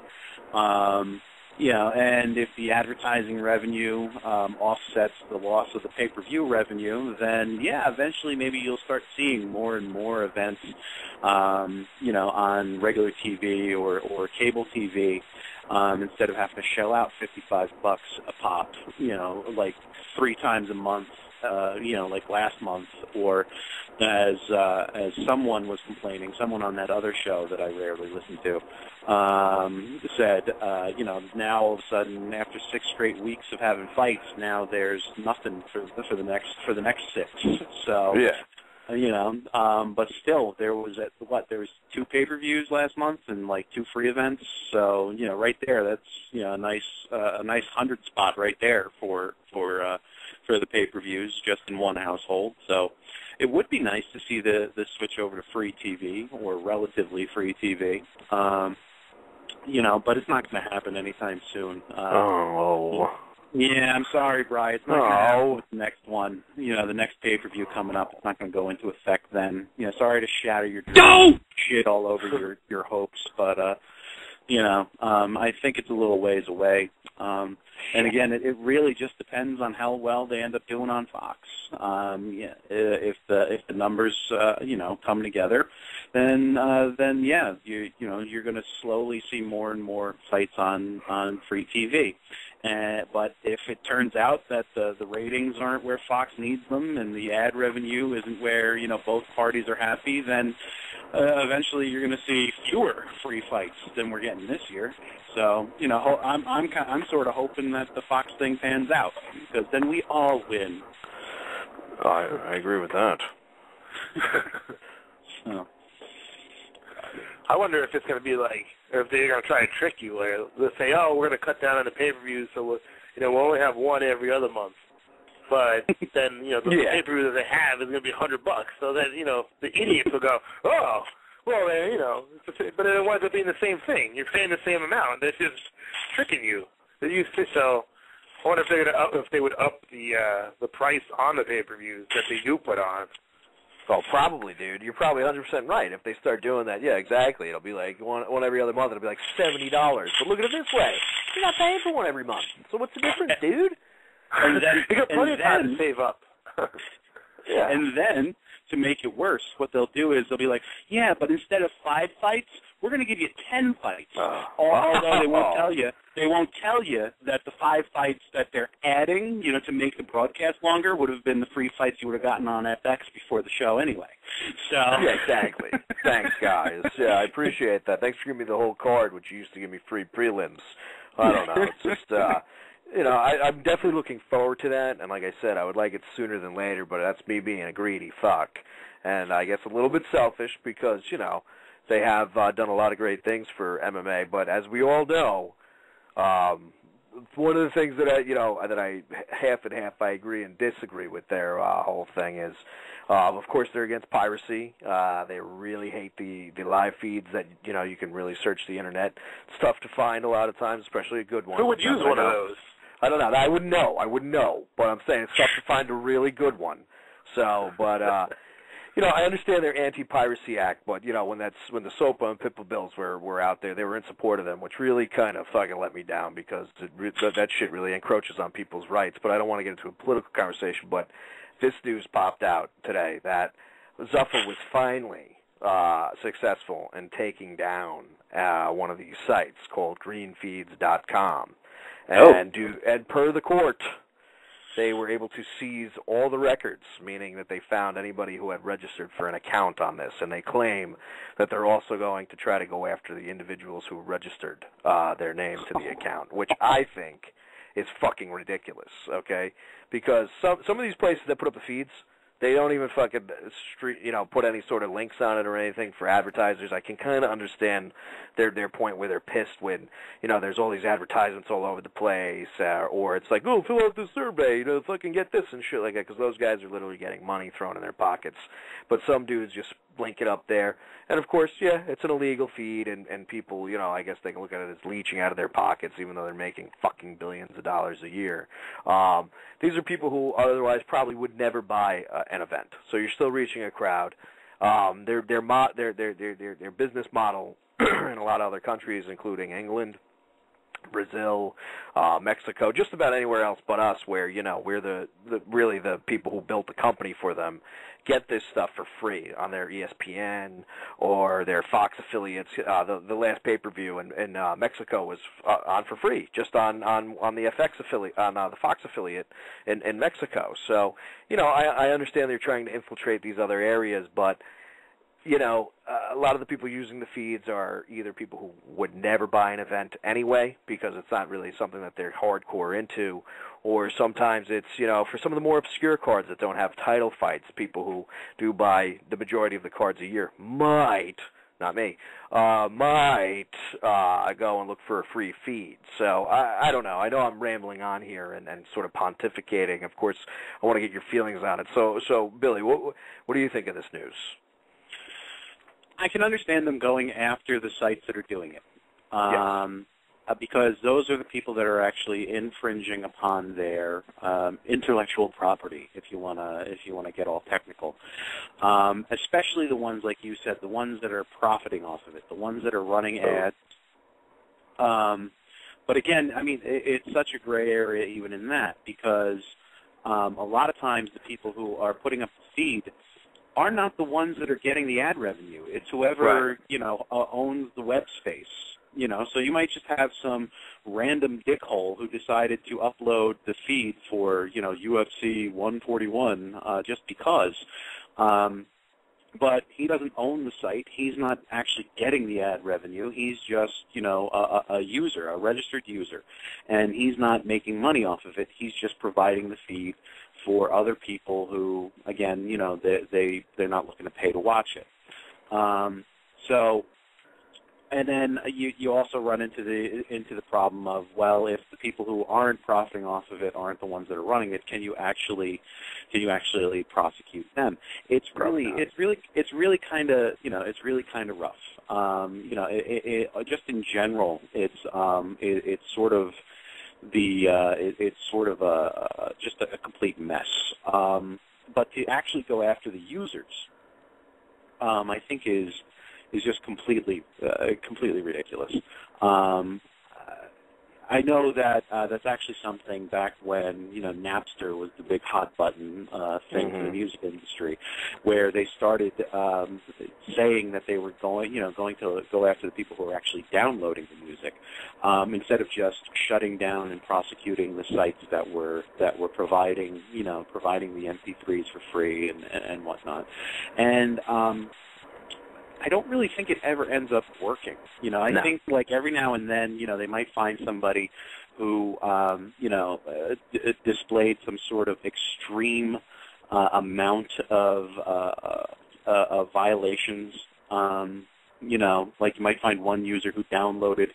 And if the advertising revenue offsets the loss of the pay-per-view revenue, then, eventually maybe you'll start seeing more and more events, on regular TV or cable TV, instead of having to shell out $55 a pop, like 3 times a month, like last month, or as someone was complaining, someone on that other show that I rarely listen to, said, now all of a sudden, after 6 straight weeks of having fights, now there's nothing for the next 6. So, but still, there was there was 2 pay-per-views last month and like 2 free events. So, right there, that's a nice 100 spot right there for the pay-per-views just in one household. So it would be nice to see the switch over to free TV or relatively free TV. But it's not going to happen anytime soon. Yeah, I'm sorry, Bri. It's not going to happen with the next one. The next pay-per-view coming up, it's not going to go into effect then. Sorry to shatter your shit all over your hopes, but, I think it's a little ways away. And again, it really just depends on how well they end up doing on Fox. If the numbers come together, then you're going to slowly see more and more fights on free TV. But if it turns out that the ratings aren't where Fox needs them and the ad revenue isn't where both parties are happy, then eventually you're going to see fewer free fights than we're getting this year. So I'm sort of hoping that the Fox thing pans out, because then we all win. I agree with that. So. I wonder if it's going to be like, or if they're going to try to trick you. Like, let's say, we're going to cut down on the pay-per-views, so we'll only have one every other month. But then, the pay-per-view that they have is going to be $100. So then, the idiots will go, well, then, but then it winds up being the same thing. You're paying the same amount. They're just tricking you. So I wonder if they would up the price on the pay-per-views that they do put on. Well, probably, dude. You're probably 100% right. If they start doing that, yeah, exactly. It'll be like one every other month. It'll be like $70. But look at it this way: you're not paying for one every month. So what's the difference, dude? And then you got plenty of time to save up. Yeah. And then, to make it worse, what they'll do is they'll be like, yeah, but instead of 5 fights, we're going to give you 10 fights. Although they won't tell you. They won't tell you that the 5 fights that they're adding, to make the broadcast longer, would have been the free fights you would have gotten on FX before the show anyway. So yeah, exactly. Thanks, guys. Yeah, I appreciate that. Thanks for giving me the whole card, which you used to give me free prelims. I don't know. It's just, I'm definitely looking forward to that. And like I said, I would like it sooner than later, but that's me being a greedy fuck. And I guess a little bit selfish because, they have done a lot of great things for MMA. But as we all know, one of the things that I half and half I agree and disagree with their whole thing is, of course, they're against piracy. They really hate the live feeds that you can really search the internet. It's tough to find a lot of times, especially a good one. Who would use one of those? I don't know. I wouldn't know. But I'm saying it's tough to find a really good one. So, but I understand their anti-piracy act, but when the SOPA and Pitbull Bills were out there, they were in support of them, which really kind of fucking let me down because that shit really encroaches on people's rights. But I don't want to get into a political conversation. But this news popped out today that Zuffa was finally successful in taking down one of these sites called greenfeeds.com, and per the court, they were able to seize all the records, meaning that they found anybody who had registered for an account on this, and they claim that they're also going to try to go after the individuals who registered their name to the account, which I think is fucking ridiculous, okay? Because some of these places that put up the feeds, they don't even fucking put any sort of links on it or anything for advertisers. I can kind of understand their point where they're pissed when, there's all these advertisements all over the place, or it's like, oh, fill out this survey, fucking get this and shit like that, because those guys are literally getting money thrown in their pockets. But some dudes just link it up there. And, of course, yeah, it's an illegal feed, and people, I guess they can look at it as leeching out of their pockets, even though they're making fucking billions of dollars a year. These are people who otherwise probably would never buy an event. So you're still reaching a crowd. Their business model in a lot of other countries, including England, Brazil, Mexico, just about anywhere else but us, where we're the really the people who built the company for them, get this stuff for free on their ESPN or their Fox affiliates. The last pay-per-view in Mexico was on for free, just on the FX affiliate, on the Fox affiliate in Mexico. So I understand they're trying to infiltrate these other areas, but a lot of the people using the feeds are either people who would never buy an event anyway because it's not really something that they're hardcore into, or sometimes it's, for some of the more obscure cards that don't have title fights, people who do buy the majority of the cards a year might, not me, might go and look for a free feed. So I don't know. I know I'm rambling on here and sort of pontificating. Of course, I want to get your feelings on it. So Billy, what do you think of this news? I can understand them going after the sites that are doing it, Yes. Because those are the people that are actually infringing upon their intellectual property. If you wanna get all technical, especially the ones like you said, the ones that are profiting off of it, the ones that are running ads. But again, I mean, it's such a gray area even in that, because a lot of times the people who are putting up the feed are not the ones that are getting the ad revenue. It's whoever, right. Owns the web space. So you might just have some random dickhole who decided to upload the feed for, UFC 141 just because. But he doesn't own the site. He's not actually getting the ad revenue. He's just, a user, a registered user. And he's not making money off of it. He's just providing the feed for other people who, again, they're not looking to pay to watch it. And then you also run into the problem of, well, if the people who aren't profiting off of it aren't the ones that are running it, can you actually prosecute them? It's really kind of rough. Just in general, it's sort of just a complete mess. But to actually go after the users, I think is just completely ridiculous. I know that that's actually something back when Napster was the big hot button thing for the music industry, where they started saying that they were going to go after the people who are actually downloading the music, instead of just shutting down and prosecuting the sites that were providing the MP3s for free and whatnot. And I don't really think it ever ends up working. I think like every now and then, they might find somebody who, displayed some sort of extreme amount of violations. Like you might find one user who downloaded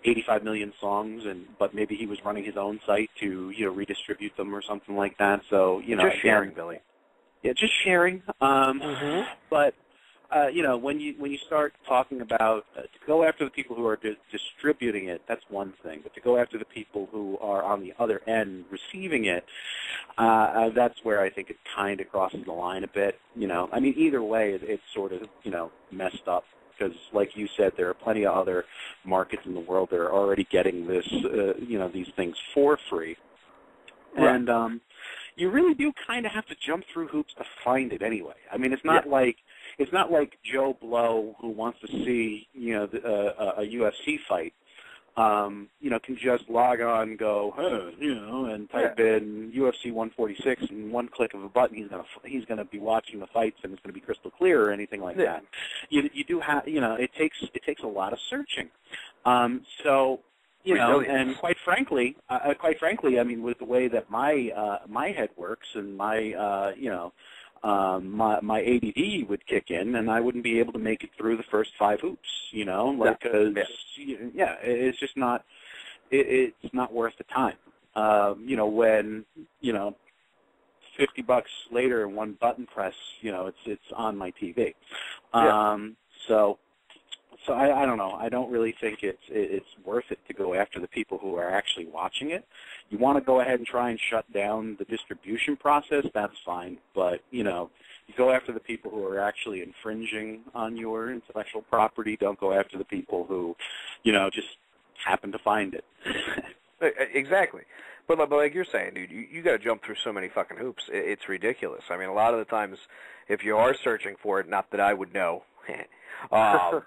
85 million songs, but maybe he was running his own site to, redistribute them or something like that. So, just sharing, Billy. Yeah, just sharing. But when you start talking about to go after the people who are distributing it, that's one thing. But to go after the people who are on the other end receiving it, that's where I think it kind of crosses the line a bit. I mean, either way, it's sort of messed up, because, like you said, there are plenty of other markets in the world that are already getting this, these things for free, right. And you really do kind of have to jump through hoops to find it anyway. I mean, it's not like Joe Blow, who wants to see a UFC fight, can just log on and go, and type in UFC 146, and one click of a button, he's gonna be watching the fights, and it's gonna be crystal clear or anything like that. You do have, it takes a lot of searching. And quite frankly, I mean, with the way that my head works and my my ADD would kick in, and I wouldn't be able to make it through the first 5 hoops, because it's just not, it's not worth the time. When $50 later and one button press, it's on my TV. So I don't know. I don't really think it's worth it to go after the people who are actually watching it. You want to go ahead and try and shut down the distribution process, that's fine. But, you go after the people who are actually infringing on your intellectual property. Don't go after the people who, just happen to find it. Exactly. But like you're saying, dude, you got to jump through so many fucking hoops. It's ridiculous. I mean, a lot of the times, if you are searching for it, not that I would know, 90%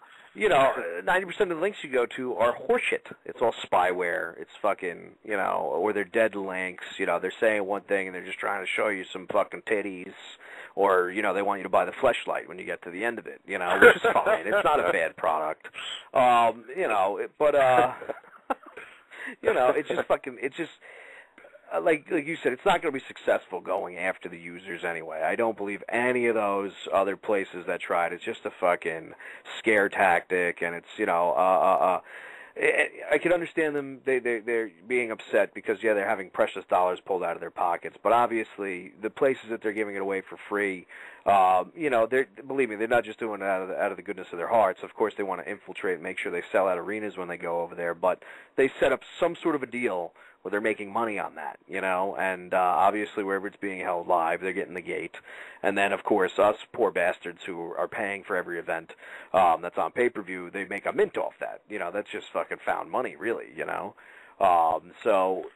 of the links you go to are horseshit. It's all spyware. It's fucking, or they're dead links. They're saying one thing and they're just trying to show you some fucking titties, or they want you to buy the fleshlight when you get to the end of it. Which is fine. It's not a bad product. It's just fucking. It's just. Like you said, it's not going to be successful going after the users anyway. I don't believe any of those other places that tried. It's just a fucking scare tactic, and it's I can understand them. They're being upset because they're having precious dollars pulled out of their pockets. But obviously, the places that they're giving it away for free, believe me, they're not just doing it out of the goodness of their hearts. Of course, they want to infiltrate and make sure they sell out arenas when they go over there. But they set up some sort of a deal where they're making money on that, and obviously wherever it's being held live, they're getting the gate. And then, of course, us poor bastards who are paying for every event that's on pay-per-view, they make a mint off that. That's just fucking found money, really, So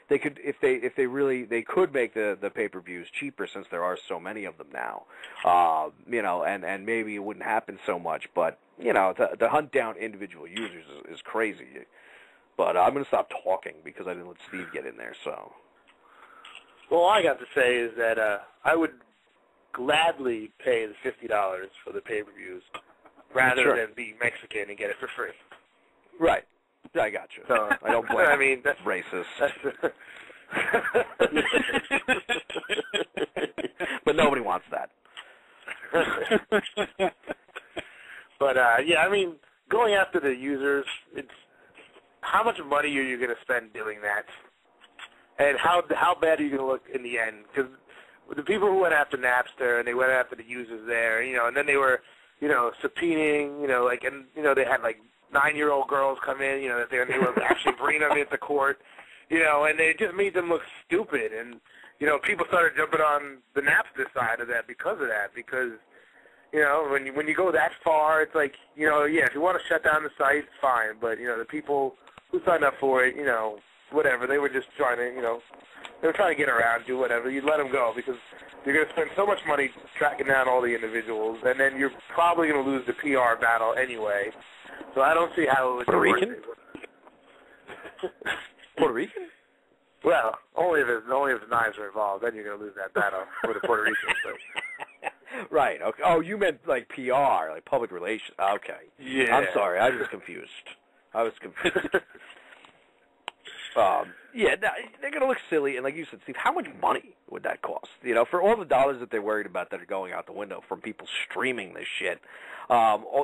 they could, if they really, they could make the pay-per-views cheaper since there are so many of them now, and maybe it wouldn't happen so much, but, to hunt down individual users is crazy. But I'm going to stop talking because I didn't let Steve get in there, so. Well, all I got to say is that I would gladly pay the $50 for the pay-per-views rather than be Mexican and get it for free. Right. I got you. So, I don't blame I mean, that's racist. But nobody wants that. But, I mean, going after the users, it's how much money are you going to spend doing that? And how bad are you going to look in the end? Because the people who went after Napster and they went after the users there, and then they were, subpoenaing, they had like 9-year-old girls come in, that they were actually bringing them into court, and it just made them look stupid. And, people started jumping on the Napster side of that because of that, because, when you go that far, it's like, if you want to shut down the site, fine, but, the people who signed up for it, whatever, they were just trying to, they were trying to get around, do whatever. You'd let them go because you're going to spend so much money tracking down all the individuals, and then you're probably going to lose the PR battle anyway. So I don't see how it would Puerto Rican? Puerto Rican? Well, only if the knives are involved, then you're going to lose that battle with the Puerto Ricans. So. Right. Okay. Oh, you meant like PR, like public relations. Okay. Yeah. I'm sorry. I was confused. They're going to look silly. And like you said, Steve, how much money would that cost? For all the dollars that they're worried about that are going out the window from people streaming this shit,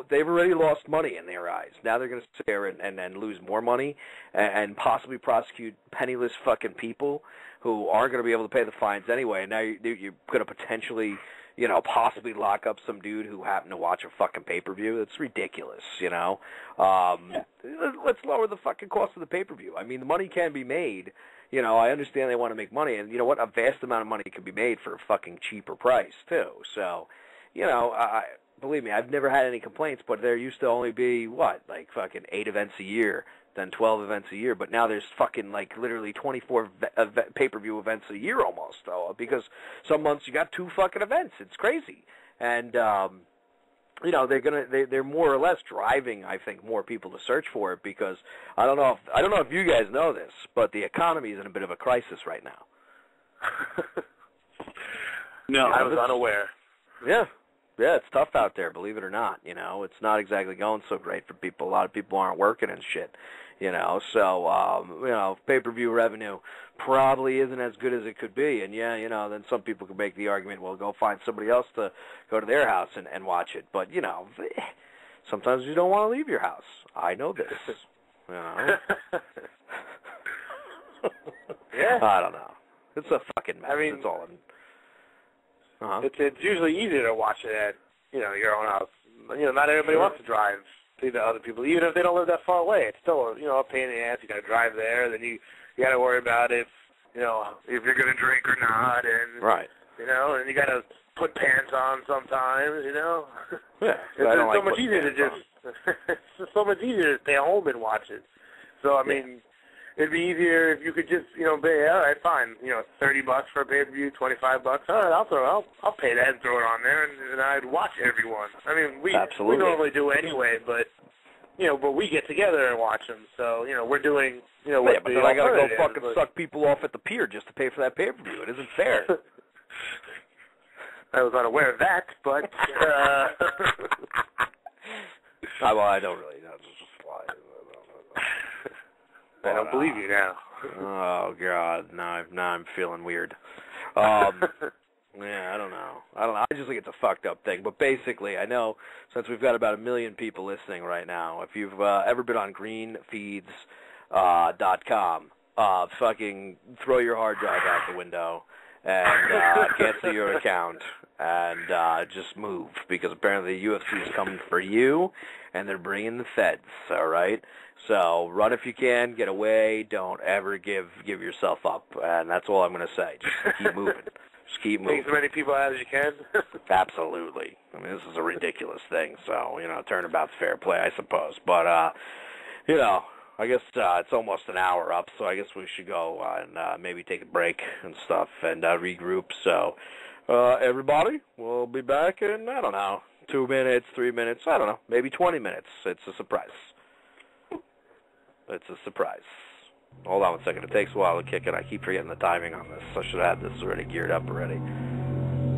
they've already lost money in their eyes. Now they're going to sit there and lose more money and possibly prosecute penniless fucking people who aren't going to be able to pay the fines anyway. And now you're going to potentially, possibly lock up some dude who happened to watch a fucking pay-per-view. It's ridiculous, Let's lower the fucking cost of the pay-per-view. I mean, the money can be made. I understand they want to make money, and you know what? A vast amount of money can be made for a fucking cheaper price, too. So, believe me, I've never had any complaints, but there used to only be, like fucking 8 events a year, then 12 events a year, but now there's fucking like literally 24 pay-per-view events a year almost, because some months you got 2 fucking events. It's crazy. And, they're more or less driving, I think, more people to search for it because I don't know if you guys know this, but the economy is in a bit of a crisis right now. No, I was unaware. Yeah. Yeah, it's tough out there, believe it or not. It's not exactly going so great for people. A lot of people aren't working and shit. So pay-per-view revenue probably isn't as good as it could be. And then some people could make the argument, well, go find somebody else to go to their house and watch it. But sometimes you don't want to leave your house. I know this. Yeah. I don't know. It's a fucking mess. I mean, that's all. It's usually easier to watch it at your own house. Not everybody wants to drive to the other people, even if they don't live that far away. It's still a pain in the ass. You got to drive there, then you got to worry about if you're going to drink or not, and right. And you got to put pants on sometimes. Yeah, it's so much easier to just. so much easier to stay home and watch it. So, I mean, it'd be easier if you could just, you know, pay, all right, fine, you know, $30 for a pay-per-view, $25. All right, I'll pay that and throw it on there, and I'd watch everyone. I mean, we normally do anyway, but, you know, but we get together and watch them. So, you know, we're doing, you know, what but then I got to go fucking suck people off at the pier just to pay for that pay-per-view. It isn't fair. I was unaware of that, but I don't really know. Just fly. I don't believe you now. Oh God, now I'm feeling weird. Yeah, I don't know. I just think it's a fucked up thing. But basically, I know since we've got about 1 million people listening right now, if you've ever been on greenfeeds.com, fucking throw your hard drive out the window and cancel your account and just move, because apparently the UFC is coming for you and they're bringing the feds. All right. So run if you can, get away. Don't ever give yourself up, and that's all I'm going to say. Just keep moving. Just keep moving. Take as many people out as you can. Absolutely. I mean, this is a ridiculous thing. So, you know, turnabout's fair play, I suppose. But, you know, I guess it's almost an hour up, so I guess we should go and maybe take a break and stuff and regroup. So, everybody, we'll be back in, I don't know, 2 minutes, 3 minutes, I don't know, maybe 20 minutes. It's a surprise. It's a surprise. Hold on 1 second. It takes a while to kick it. I keep forgetting the timing on this. I should have had this already geared up already.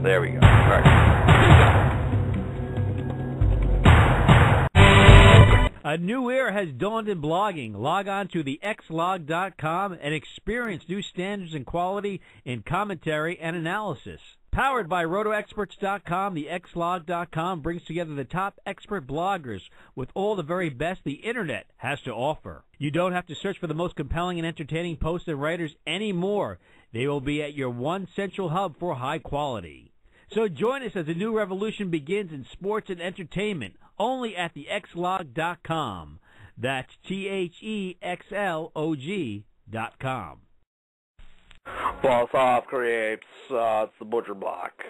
There we go. All right. A new era has dawned in blogging. Log on to thexlog.com and experience new standards and quality in commentary and analysis. Powered by RotoExperts.com, thexlog.com brings together the top expert bloggers with all the very best the Internet has to offer. You don't have to search for the most compelling and entertaining posts and writers anymore. They will be at your one central hub for high quality. So join us as a new revolution begins in sports and entertainment, only at thexlog.com. That's THEXLOG.com. Boss off creates, it's the Butcher Block,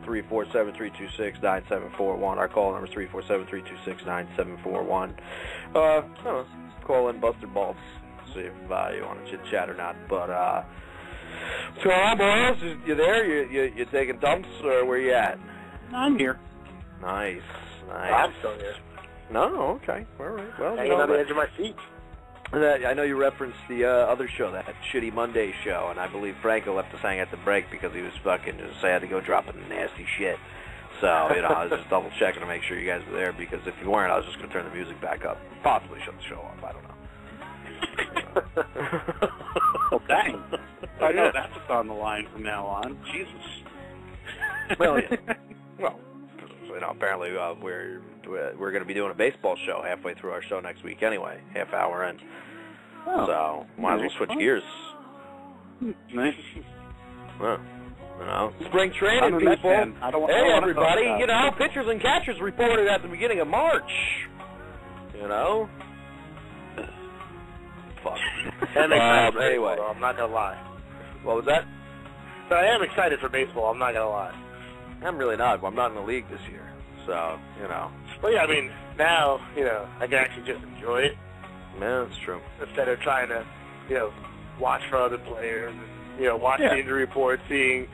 347-326-9741. Our call number is 347-326-9741. I don't know, call in Buster Balls, see if you want to chit-chat or not. But, what's going on, boys? You there? You taking dumps, or where you at? I'm here. Nice. I'm still here. No, okay. All right. Well, hanging on the edge of my seat. I know you referenced the other show, that Shitty Monday show, and I believe Franco left us hang at the break because he was fucking just had to go dropping nasty shit. So, you know, I was just double checking to make sure you guys were there, because if you weren't, I was just going to turn the music back up. Possibly shut the show off. I don't know. Well, dang. I know that's what's on the line from now on. Jesus. Well, yeah. Well, you know, apparently we're going to be doing a baseball show halfway through our show next week anyway, half hour in. Oh, so might as well switch gears. Nice. Well, you know, spring training, people. Hey, everybody. You know, pitchers and catchers reported at the beginning of March. You know. Fuck. Anyway, I'm not gonna lie. What was that? So I am excited for baseball. I'm not gonna lie. I'm really not. I'm not in the league this year, so you know. Well, yeah. I mean, now you know I can actually just enjoy it. Yeah, that's true. Instead of trying to, you know, watch for other players, and, you know, watch the injury report, seeing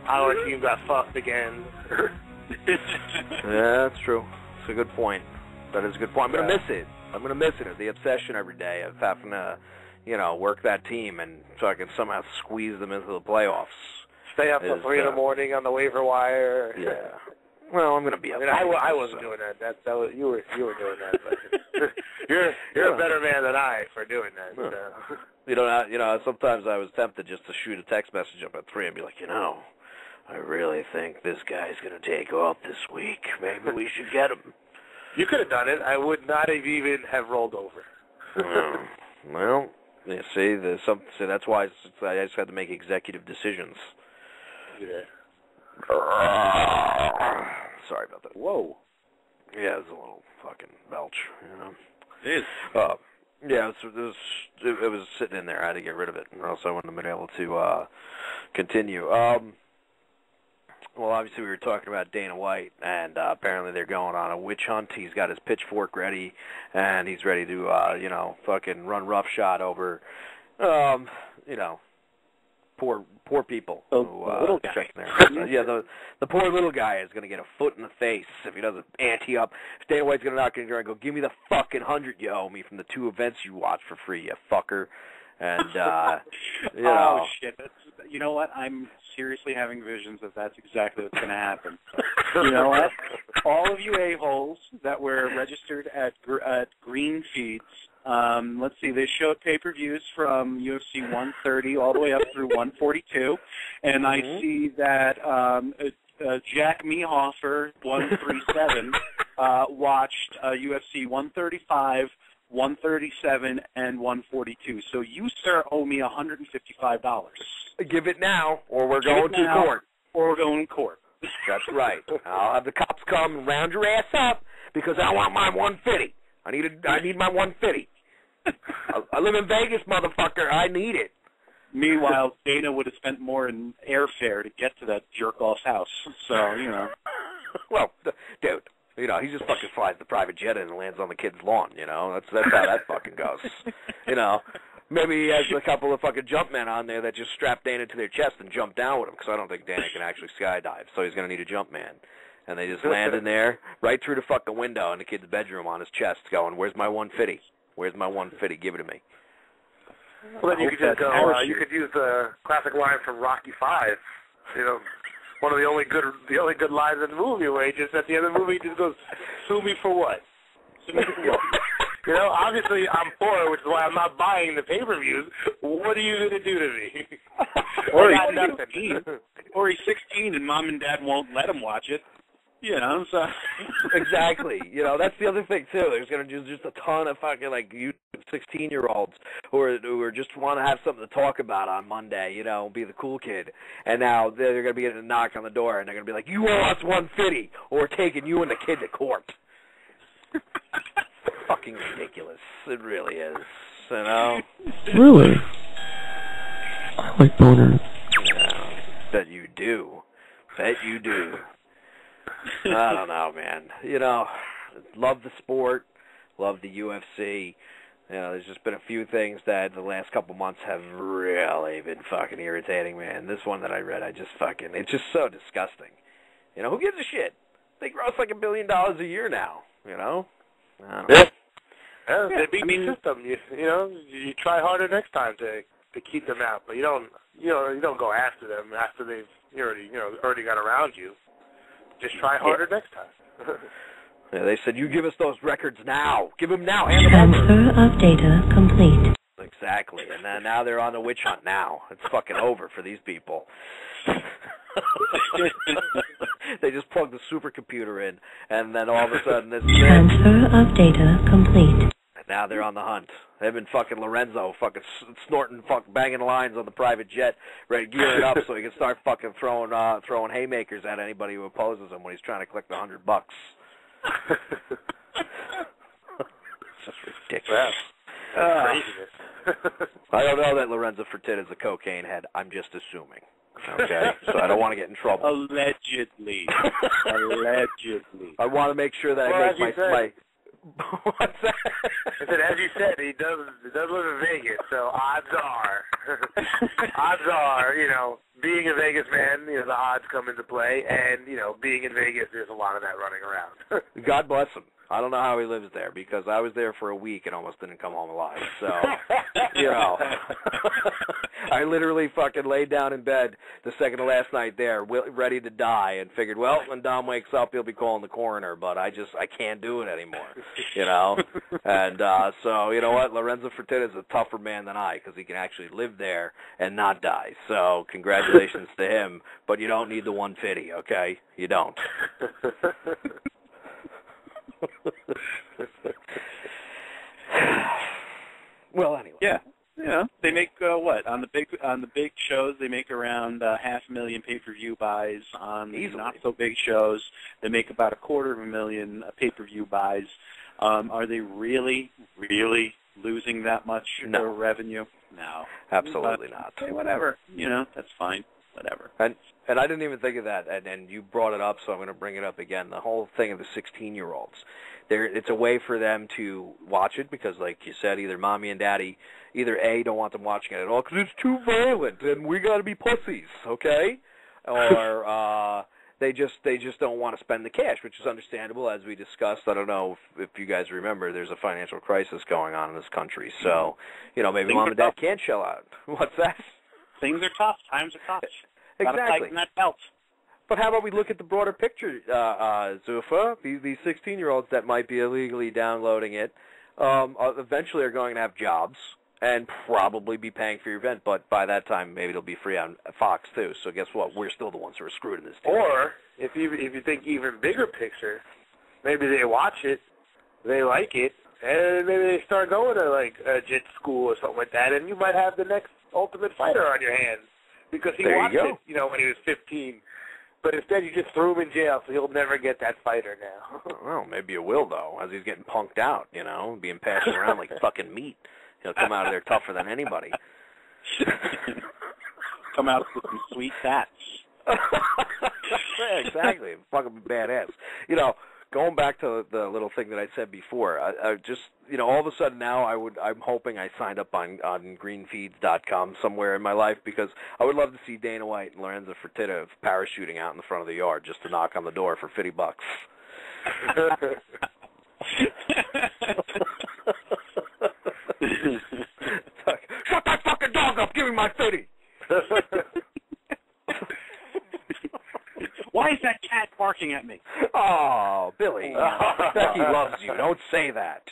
how our team got fucked again. Yeah, that's true. It's a good point. That is a good point. I'm gonna miss it. I'm gonna miss it. The obsession every day of having to, you know, work that team and so I can somehow squeeze them into the playoffs. Stay up till 3 in the morning on the waiver wire. Yeah. Well, I'm gonna be up. I mean, I wasn't doing that. That was you were doing that. But you're a better man than I for doing that. Huh. So. You know, sometimes I was tempted just to shoot a text message up at 3 and be like, you know, I really think this guy's gonna take off this week. Maybe we should get him. You could have done it. I would not have even have rolled over. Well, you see, that's why I just had to make executive decisions. Yeah. Sorry about that. Whoa. Yeah, it was a little fucking belch, you know. It is. Yeah, it was sitting in there. I had to get rid of it, or else I wouldn't have been able to continue. Well, obviously we were talking about Dana White, and apparently they're going on a witch hunt. He's got his pitchfork ready, and he's ready to, fucking run roughshod over, poor people who little guy. check their yeah, the poor little guy is going to get a foot in the face if he doesn't ante up. If Dana White's going to knock on your door and go, give me the fucking $100 you owe me from the 2 events you watched for free, you fucker. And, Oh, shit. You know what? I'm seriously having visions that that's exactly what's going to happen. You know what? All of you a-holes that were registered at Green Feeds, let's see, they showed pay-per-views from UFC 130 all the way up through 142, and I see that Jack Mehofer, 137, watched UFC 135, 137, and 142. So you, sir, owe me $155. Give it now, or we're going to court. Or we're going to court. That's right. I'll have the cops come and round your ass up because I want my 150. I need my 150. I live in Vegas, motherfucker. I need it. Meanwhile, Dana would have spent more in airfare to get to that jerk-off's house. So, Well, dude, he just fucking flies the private jet in and lands on the kid's lawn, That's how that fucking goes. Maybe he has a couple of fucking jump men on there that just strap Dana to their chest and jump down with him, because I don't think Dana can actually skydive, so he's going to need a jump man. And they just land in there, right through the fucking window in the kid's bedroom on his chest, going, where's my 150? Where's my 150? Give it to me. Well, then you could just go, you could use the classic line from Rocky V, one of the only good lines in the movie, where he just, at the end of the movie, he just goes, sue me for what? Sue me for what? Obviously I'm poor, which is why I'm not buying the pay-per-views. What are you going to do to me? Or he's 16 and mom and dad won't let him watch it. So. Exactly. That's the other thing, too. There's going to be just a ton of fucking, 16-year-olds who just want to have something to talk about on Monday, be the cool kid. And now they're going to be getting a knock on the door, and they're going to be like, you owe us 150, or we're taking you and the kid to court. Fucking ridiculous. It really is. Really? I like boners. Bet you do. I don't know, man. Love the sport. Love the UFC. There's just been a few things that the last couple months have really been fucking irritating, man. This one that I read, it's just so disgusting. Who gives a shit? They gross like $1 billion a year now, I don't know. Yeah, they beat the system. You try harder next time to keep them out, but you don't go after them after they've already got around you. Just try harder next time. Yeah, they said, you give us those records now. Give them now. Transfer of data complete. Exactly, and now they're on the witch hunt now. It's fucking over for these people. They just plug the supercomputer in, and then all of a sudden this transfer of data complete. And now they're on the hunt. They've been fucking Lorenzo fucking snorting, banging lines on the private jet, ready to gear it up so he can start fucking throwing haymakers at anybody who opposes him when he's trying to collect the $100. It's just ridiculous. Craziness. I don't know that Lorenzo Fertitta is a cocaine head. I'm just assuming. Okay, so I don't want to get in trouble. Allegedly. Allegedly. I want to make sure that I make my What's that? I said, as you said, he does live in Vegas, so odds are, being a Vegas man, the odds come into play, and, being in Vegas, there's a lot of that running around. God bless him. I don't know how he lives there, because I was there for a week and almost didn't come home alive. So, I literally fucking laid down in bed the second to last night there, ready to die, and figured, well, when Dom wakes up, he'll be calling the coroner, but I can't do it anymore, And so, you know what? Lorenzo Fertitta is a tougher man than I, because he can actually live there and not die. So, congratulations to him, but you don't need the 150, okay? You don't. Well, anyway. Yeah. They make what on the big shows? They make around 500,000 pay-per-view buys. On the not so big shows, they make about 250,000 pay-per-view buys. Are they really losing that much revenue? No, absolutely not. Whatever. That's fine. Whatever. And And I didn't even think of that, and you brought it up, so I'm going to bring it up again. The whole thing of the 16-year-olds. It's a way for them to watch it because, like you said, either mommy and daddy, either A, don't want them watching it at all because it's too violent and we got to be pussies, okay? Or they just don't want to spend the cash, which is understandable, as we discussed. I don't know if you guys remember, there's a financial crisis going on in this country, so maybe mom and dad can't shell out. What's that? Things are tough. Times are tough. Exactly. Gotta tighten that belt. But how about we look at the broader picture, Zufa? These 16-year-olds that might be illegally downloading it eventually are going to have jobs and probably be paying for your event, but by that time maybe it'll be free on Fox too. So guess what? We're still the ones who are screwed in this deal. Or if you think even bigger picture, maybe they watch it, they like it, and maybe they start going to like a jit school or something like that, and you might have the next Ultimate Fighter on your hands because he watched it, when he was 15. But instead, you just threw him in jail, so he'll never get that fighter now. Well, maybe you will, though, as he's getting punked out, being passed around like fucking meat. He'll come out of there tougher than anybody. Come out with some sweet fats. Yeah, exactly. Fucking badass. Going back to the little thing that I said before, I just, all of a sudden now I'm hoping I signed up on greenfeeds.com somewhere in my life because I would love to see Dana White and Lorenzo Fertitta parachuting out in the front of the yard just to knock on the door for $50. Shut that fucking dog up! Give me my 50! Why is that cat barking at me? Oh, Billy. Becky loves you. Don't say that.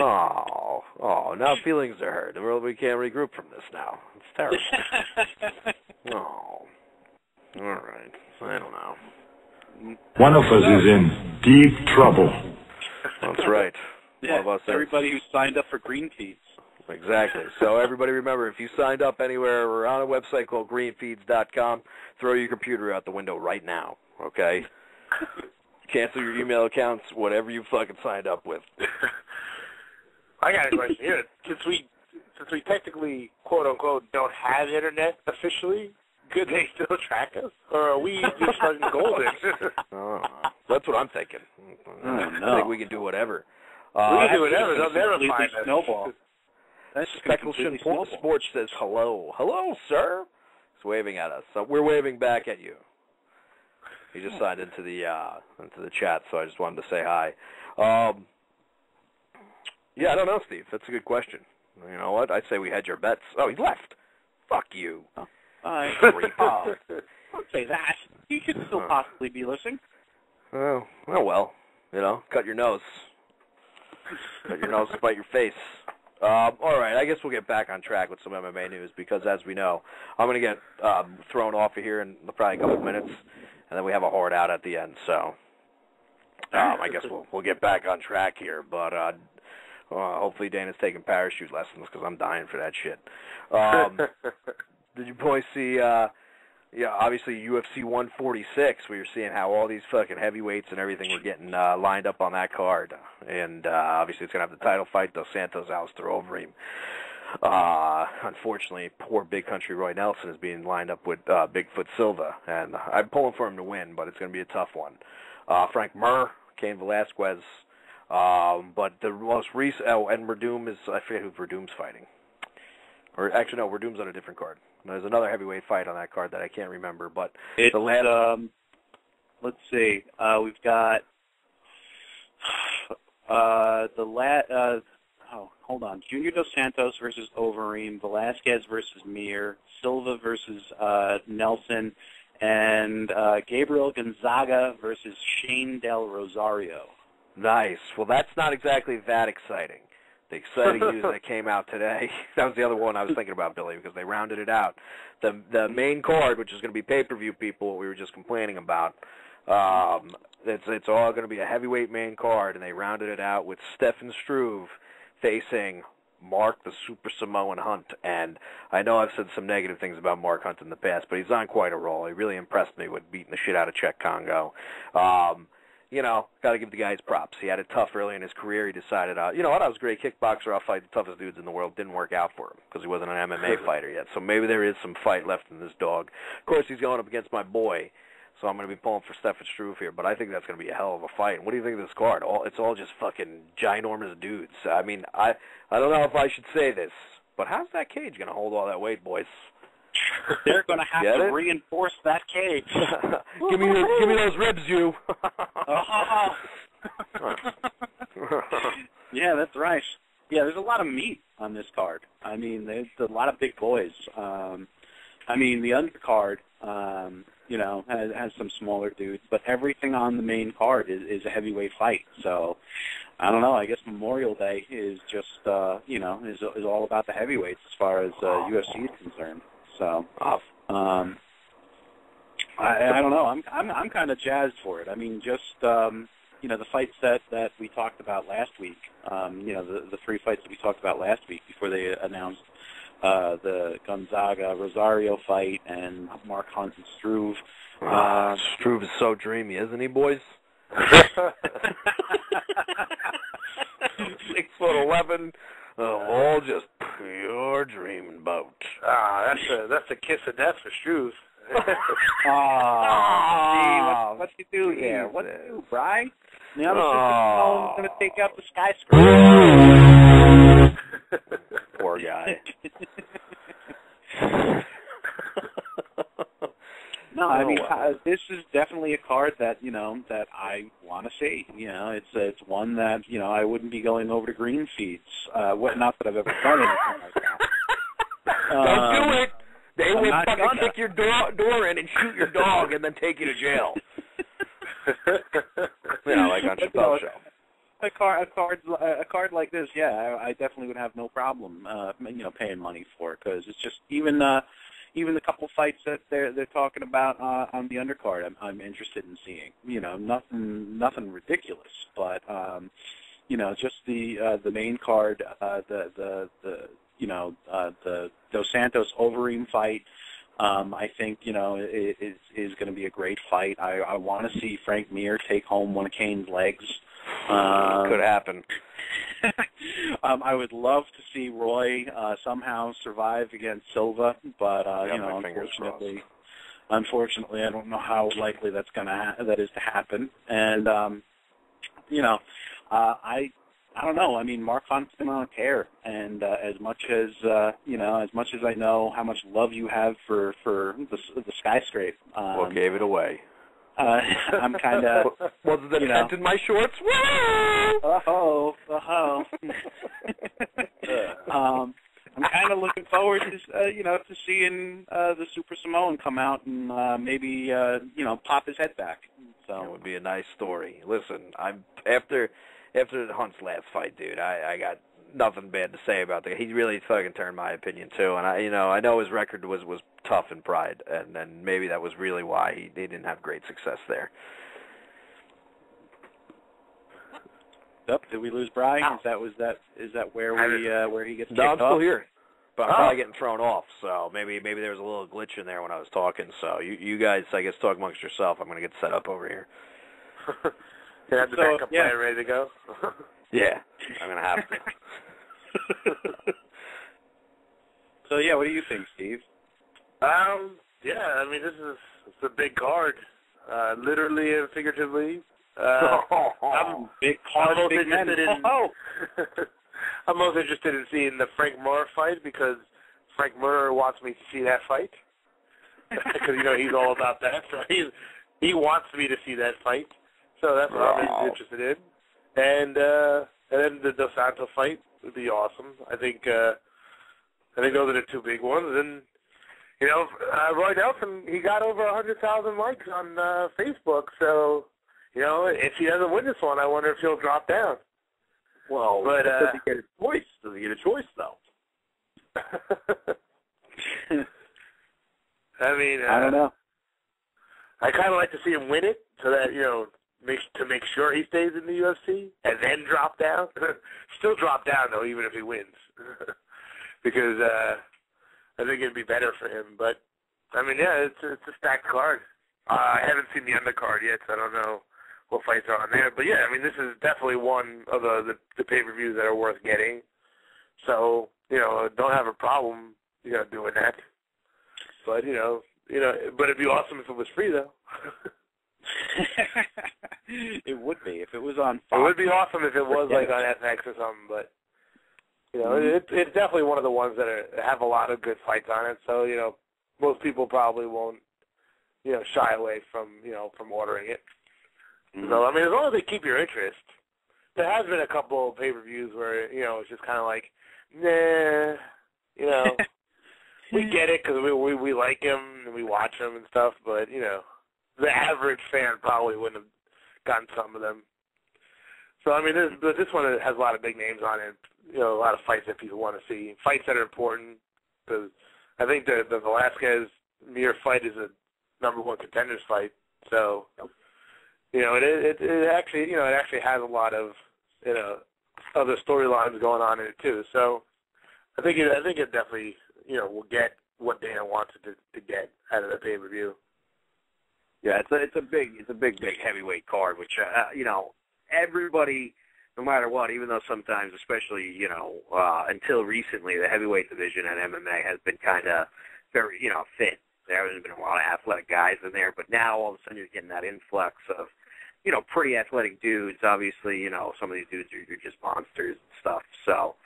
Oh, now feelings are hurt. We can't regroup from this now. It's terrible. Oh. All right. I don't know. One of us is in deep trouble. That's right. Yeah, one of us everybody who signed up for Green Feeds. Exactly. So everybody remember, if you signed up anywhere, we're on a website called greenfeeds.com. Throw your computer out the window right now, okay? Cancel your email accounts, whatever you fucking signed up with. I got a question here. Since we technically, quote unquote, don't have internet officially, could they still track us, or are we just fucking golden? That's what I'm thinking. I think we can do whatever. We can do whatever. They'll never find us. Snowball. Speckleship Sports says hello. Hello, sir. He's waving at us. So we're waving back at you. He just signed into the chat, so I just wanted to say hi. Yeah, I don't know, Steve. That's a good question. You know what? I'd say we had your bets. Oh, he left. Fuck you. Don't say that. You should still possibly be listening. Oh, well. Cut your nose. Cut your nose, spite your face. All right, I guess we'll get back on track with some MMA news because, as we know, I'm going to get thrown off of here in probably a couple of minutes, and then we have a horde out at the end. So I guess we'll get back on track here. But hopefully Dana's taking parachute lessons because I'm dying for that shit. Did you boys see, obviously UFC 146, we were seeing how all these fucking heavyweights and everything were getting lined up on that card. And obviously it's going to have the title fight, Dos Santos, Alistair Overeem. Unfortunately, poor Big Country Roy Nelson is being lined up with Bigfoot Silva. And I'm pulling for him to win, but it's going to be a tough one. Frank Mir, Cain Velasquez. But the most recent, and Verdum is, I forget who Verdum's fighting. Or actually, no, Verdum's on a different card. There's another heavyweight fight on that card that I can't remember, but it's, the last... let's see. We've got hold on. Junior Dos Santos versus Overeem, Velasquez versus Mir, Silva versus Nelson, and Gabriel Gonzaga versus Shane Del Rosario. Nice. Well, that's not exactly that exciting. The exciting news that came out today, that was the other one I was thinking about, Billy, because they rounded it out. The main card, which is going to be pay-per-view, people, what we were just complaining about, it's all going to be a heavyweight main card, and they rounded it out with Stefan Struve facing Mark the Super Samoan Hunt. And I know I've said some negative things about Mark Hunt in the past, but he's on quite a roll. He really impressed me with beating the shit out of Czech Congo. got to give the guy his props. He had it tough early in his career. He decided, you know what, I was a great kickboxer. I'll fight the toughest dudes in the world. Didn't work out for him because he wasn't an MMA fighter yet. So maybe there is some fight left in this dog. Of course, he's going up against my boy, so I'm going to be pulling for Stefan Struve here. But I think that's going to be a hell of a fight. And what do you think of this card? It's all just fucking ginormous dudes. I mean, I don't know if I should say this, but how's that cage going to hold all that weight, boys? They're going to have to reinforce that cage. give me those ribs, you. Yeah, that's right. Yeah, there's a lot of meat on this card. I mean, there's a lot of big boys. I mean, the undercard, has some smaller dudes, but everything on the main card is a heavyweight fight. So, I don't know. I guess Memorial Day is just, is all about the heavyweights as far as UFC is concerned. So, I don't know. I'm kind of jazzed for it. I mean, just the fights that we talked about last week. The 3 fights that we talked about last week before they announced the Gonzaga Rosario fight and Mark Hunt and Struve. Struve is so dreamy, isn't he, boys? 6'11", all just pure dreaming about. That's a kiss of death for Struve. What you do here? What you do, Bri? The other sister's going to take out the skyscraper. Poor guy. No, I mean, this is definitely a card that, that I want to see. It's one that, I wouldn't be going over to green feeds. Not that I've ever done anything like that. Don't do it. They will fucking kick your door in and shoot your dog and then take you to jail. Like on Chappelle's show. A card like this, yeah, I definitely would have no problem, paying money for it, because it's just even the couple fights that they're talking about on the undercard, I'm interested in seeing. Nothing ridiculous, but just the main card, the Dos Santos Overeem fight. I think is going to be a great fight. I want to see Frank Mir take home one of Kane's legs. Could happen. I would love to see Roy somehow survive against Silva, but unfortunately, I don't know how likely that is to happen. And I don't know. I mean, Mark Hunt's been on a tear, and as much as I know how much love you have for the skyscrape, what gave it away? I'm kind of. Was it the tent in my shorts? Woo! I'm kind of looking forward to seeing the Super Samoan come out and maybe pop his head back. So it would be a nice story. Listen, I'm after Hunt's last fight, dude. I got nothing bad to say about that. He really fucking turned my opinion too, and I know his record was tough in Pride, and maybe that was really why he didn't have great success there. Yep. Did we lose Brian? Is that where he gets kicked off? No, I'm still here, but I'm probably getting thrown off. So maybe there was a little glitch in there when I was talking. So you guys, I guess, talk amongst yourself. I'm gonna get set up over here. You have the backup plan ready to go? Yeah, I'm going to have to. So, what do you think, Steve? I mean, it's a big card, literally and figuratively. I'm big card, most big interested men. I'm most interested in seeing the Frank Mir fight because Frank Mir wants me to see that fight. Because, he's all about that. So he wants me to see that fight. So that's what I'm interested in. And then the Dos Santos fight would be awesome. I think those are the 2 big ones. And, Roy Nelson, he got over 100,000 likes on Facebook. So, if he doesn't win this one, I wonder if he'll drop down. Well, but does he get a choice? Does he get a choice, though? I mean, I don't know. I kind of like to see him win it so that, to make sure he stays in the UFC and then drop down. Still drop down, though, even if he wins. Because I think it'd be better for him. But, I mean, it's a stacked card. I haven't seen the undercard yet, so I don't know what fights are on there. But yeah, I mean, this is definitely one of the pay-per-views that are worth getting. So, don't have a problem, doing that. But, but it'd be awesome if it was free, though. It would be if it was on Fox. It would be awesome if it was like on FX or something, but it's definitely one of the ones that have a lot of good fights on it. So most people probably won't shy away from ordering it. Mm-hmm. So I mean, as long as they keep your interest. There has been a couple of pay-per-views where it's just kind of like, nah, we get it because we like him and we watch him and stuff, but the average fan probably wouldn't have gotten some of them. So, I mean, this one has a lot of big names on it, a lot of fights that people want to see, fights that are important, because I think the Velasquez-Mir fight is a #1 contenders fight. So, it actually has a lot of, other storylines going on in it, too. So, I think it definitely, will get what Dana wants it to get out of the pay-per-view. Yeah, it's a big heavyweight card, which everybody, no matter what, even though sometimes, especially until recently, the heavyweight division at MMA has been kind of very thin. There hasn't been a lot of athletic guys in there, but now all of a sudden you're getting that influx of pretty athletic dudes. Obviously, some of these dudes are just monsters and stuff. So,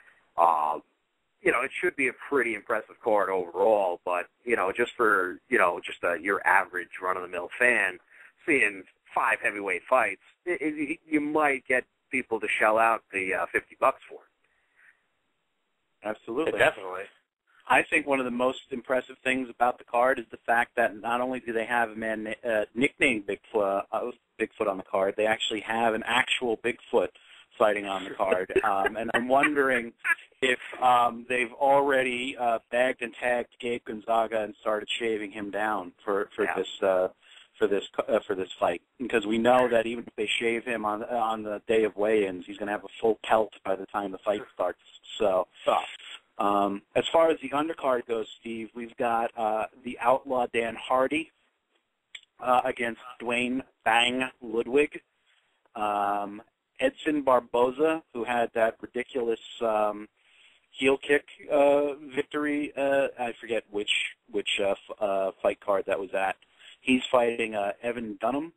it should be a pretty impressive card overall, but, just for, your average run-of-the-mill fan, seeing 5 heavyweight fights, you might get people to shell out the $50 for it. Absolutely. Definitely. I think one of the most impressive things about the card is the fact that not only do they have a man nicknamed Bigfoot on the card, they actually have an actual Bigfoot fighting on the card. And I'm wondering if they've already bagged and tagged Gabe Gonzaga and started shaving him down for this fight, because we know that even if they shave him on the day of weigh-ins, he's going to have a full pelt by the time the fight starts. So, as far as the undercard goes, Steve, we've got the Outlaw Dan Hardy against Dwayne Bang Ludwig. Edson Barboza, who had that ridiculous heel kick victory. I forget which fight card that was at. He's fighting Evan Dunham,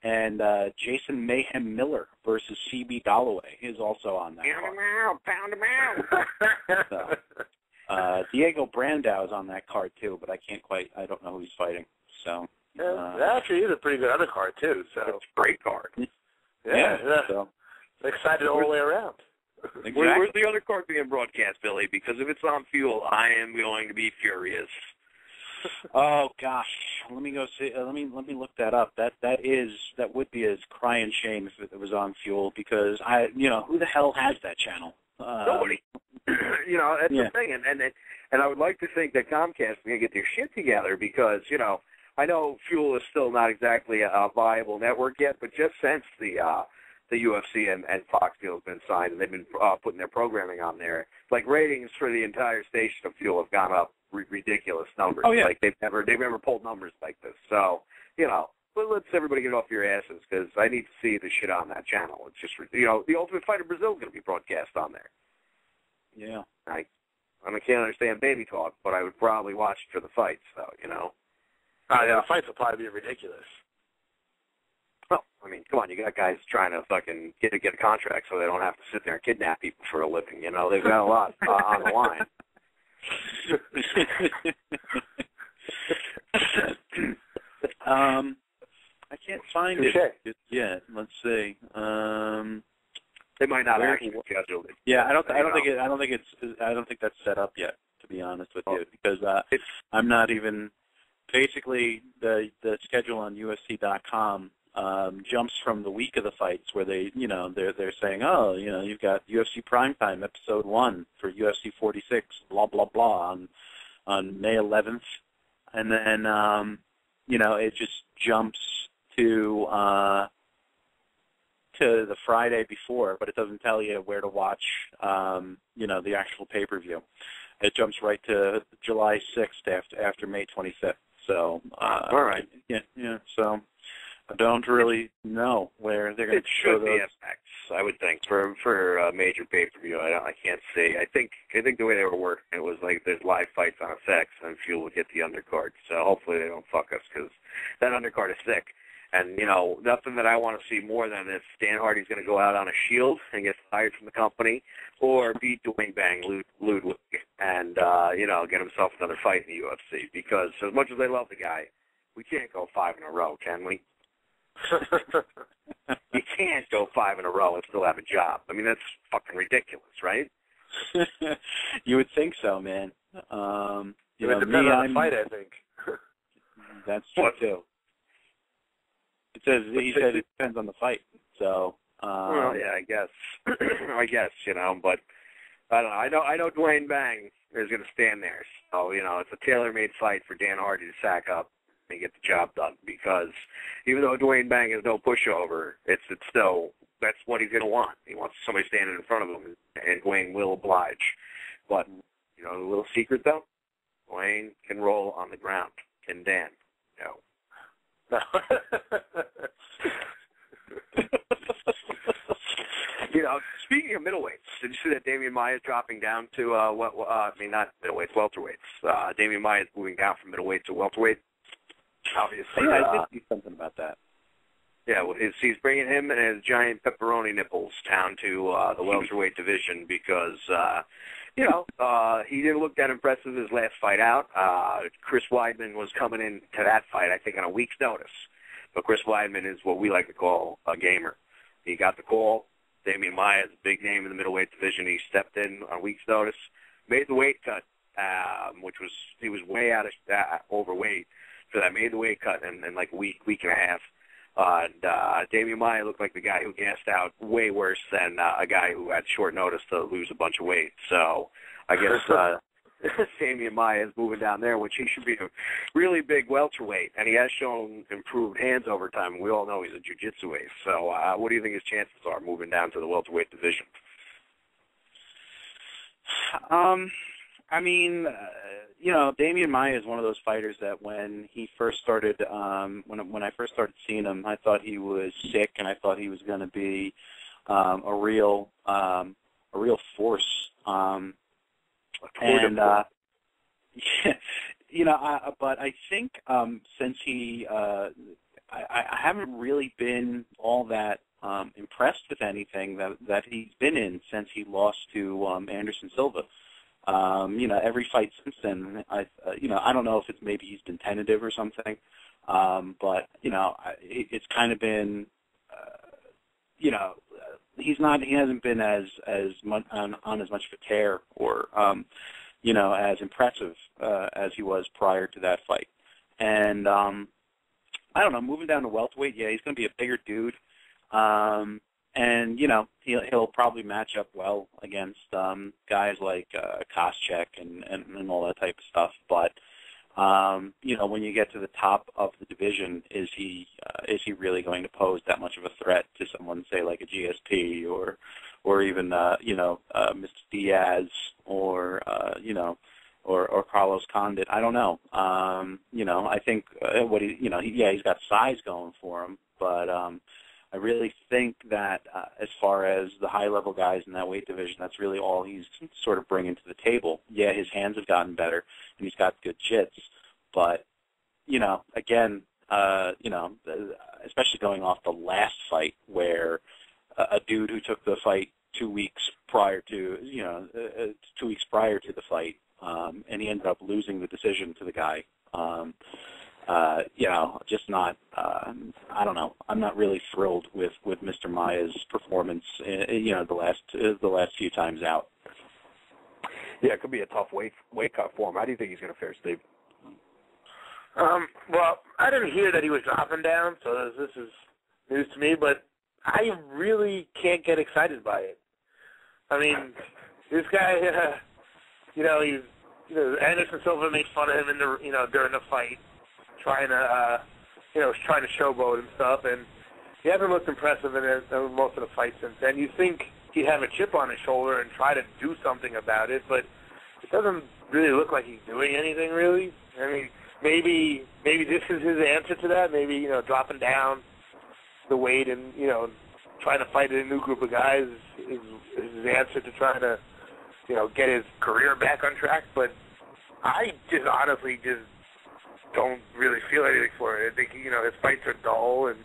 and Jason Mayhem Miller versus CB Dollaway is also on that card. Pound him out. So, Diego Brandao is on that card too, but I don't know who he's fighting. So that actually is a pretty good undercard too. So it's a great card. Yeah. So excited all the way around. Exactly. Where's the other card being broadcast, Billy? Because if it's on Fuel, I am going to be furious. Oh gosh, let me go see. Let me look that up. That would be a crying shame if it was on Fuel, because who the hell has that channel? Nobody. That's the thing, and I would like to think that Comcast is going to get their shit together, because I know Fuel is still not exactly a viable network yet, but just since the UFC and Fox deal has been signed and they've been putting their programming on there, like ratings for the entire station of Fuel have gone up ridiculous numbers. Oh, yeah. Like they've never pulled numbers like this. So, but let's everybody get off your asses, because I need to see the shit on that channel. It's just, the Ultimate Fighter Brazil is going to be broadcast on there. Yeah. I can't understand baby talk, but I would probably watch it for the fights, though, The fights will probably be ridiculous. Well, I mean, come on, you got guys trying to fucking get a contract so they don't have to sit there and kidnap people for a living, They've got a lot on the line. I can't find it yet. Let's see. They might not actually schedule it. Yeah, I don't think that's set up yet, to be honest with you, because I'm not even. Basically, the schedule on UFC.com jumps from the week of the fights, where they're saying, you've got UFC Primetime Episode 1 for UFC 46, blah blah blah, on May 11th, and then it just jumps to the Friday before, but it doesn't tell you where to watch the actual pay-per-view. It jumps right to July 6th after May 25th. So, all right. Yeah. So, I don't really know where they're going to show those. It should be FX, I would think, for a major pay-per-view. I can't see. I think the way they were working, it was like there's live fights on FX, and Fuel would get the undercard. So hopefully they don't fuck us, because that undercard is sick. And, nothing that I want to see more than if Dan Hardy's going to go out on a shield and get fired from the company, or beat Dwayne Bang Ludwig and, get himself another fight in the UFC. Because as much as I love the guy, we can't go 5 in a row, can we? You can't go 5 in a row and still have a job. I mean, that's fucking ridiculous, right? You would think so, man. It depends on the fight, I think. That's true, too. He said it depends on the fight. So, well, yeah, I guess. But I don't know. I know Dwayne Bang is going to stand there. So, it's a tailor-made fight for Dan Hardy to sack up and get the job done, because even though Dwayne Bang is no pushover, it's still, that's what he's going to want. He wants somebody standing in front of him, and Dwayne will oblige. But, a little secret, though, Dwayne can roll on the ground. Can Dan? No. Speaking of middleweights, did you see that Damian Maia is dropping down to not middleweights, welterweights? Damian Maia is moving down from middleweight to welterweight. Obviously, I did see something about that. Yeah, well, he's bringing him and his giant pepperoni nipples down to the welterweight division because he didn't look that impressive his last fight out. Chris Weidman was coming in to that fight, I think, on a week's notice. But Chris Weidman is what we like to call a gamer. He got the call. Damian Maia is a big name in the middleweight division. He stepped in on a week's notice, made the weight cut, he was way out of overweight. So that made the weight cut in like a week and a half. Damian Maia looked like the guy who gassed out way worse than a guy who had short notice to lose a bunch of weight. So I guess Damian Maia is moving down there, which he should be a really big welterweight, and he has shown improved hands over time. We all know he's a jiu-jitsu ace. So what do you think his chances are moving down to the welterweight division? Damian Maia is one of those fighters that when he first started, when I first started seeing him, I thought he was sick, and I thought he was going to be a real force. But I think since he, I haven't really been all that impressed with anything that he's been in since he lost to Anderson Silva. Every fight since then, I don't know if it's maybe he's been tentative or something, but it's kind of been, he hasn't been as much on as much of a tear or, as impressive as he was prior to that fight. And I don't know, moving down to welterweight, yeah, he's going to be a bigger dude. And he'll probably match up well against guys like Koscheck and all that type of stuff. But when you get to the top of the division, is he really going to pose that much of a threat to someone, say like a GSP or even Mr. Diaz or Carlos Condit? I don't know. I think he's got size going for him, but I really think that as far as the high-level guys in that weight division, that's really all he's sort of bringing to the table. Yeah, his hands have gotten better, and he's got good jits. But, especially going off the last fight where a dude who took the fight 2 weeks prior to the fight, and he ended up losing the decision to the guy. Just not. I don't know. I'm not really thrilled with Mr. Maia's performance. The last few times out. Yeah, it could be a tough weight cut for him. How do you think he's going to fare, Steve? Well, I didn't hear that he was dropping down, so this is news to me. But I really can't get excited by it. I mean, this guy, Anderson Silva made fun of him during the fight, trying to showboat and stuff, and he hasn't looked impressive in most of the fights since then. You think he'd have a chip on his shoulder and try to do something about it, but it doesn't really look like he's doing anything really. I mean, maybe this is his answer to that. Maybe dropping down, the weight and, trying to fight a new group of guys is his answer to trying to, get his career back on track. But I just honestly just don't really feel anything for it. I think, his fights are dull, and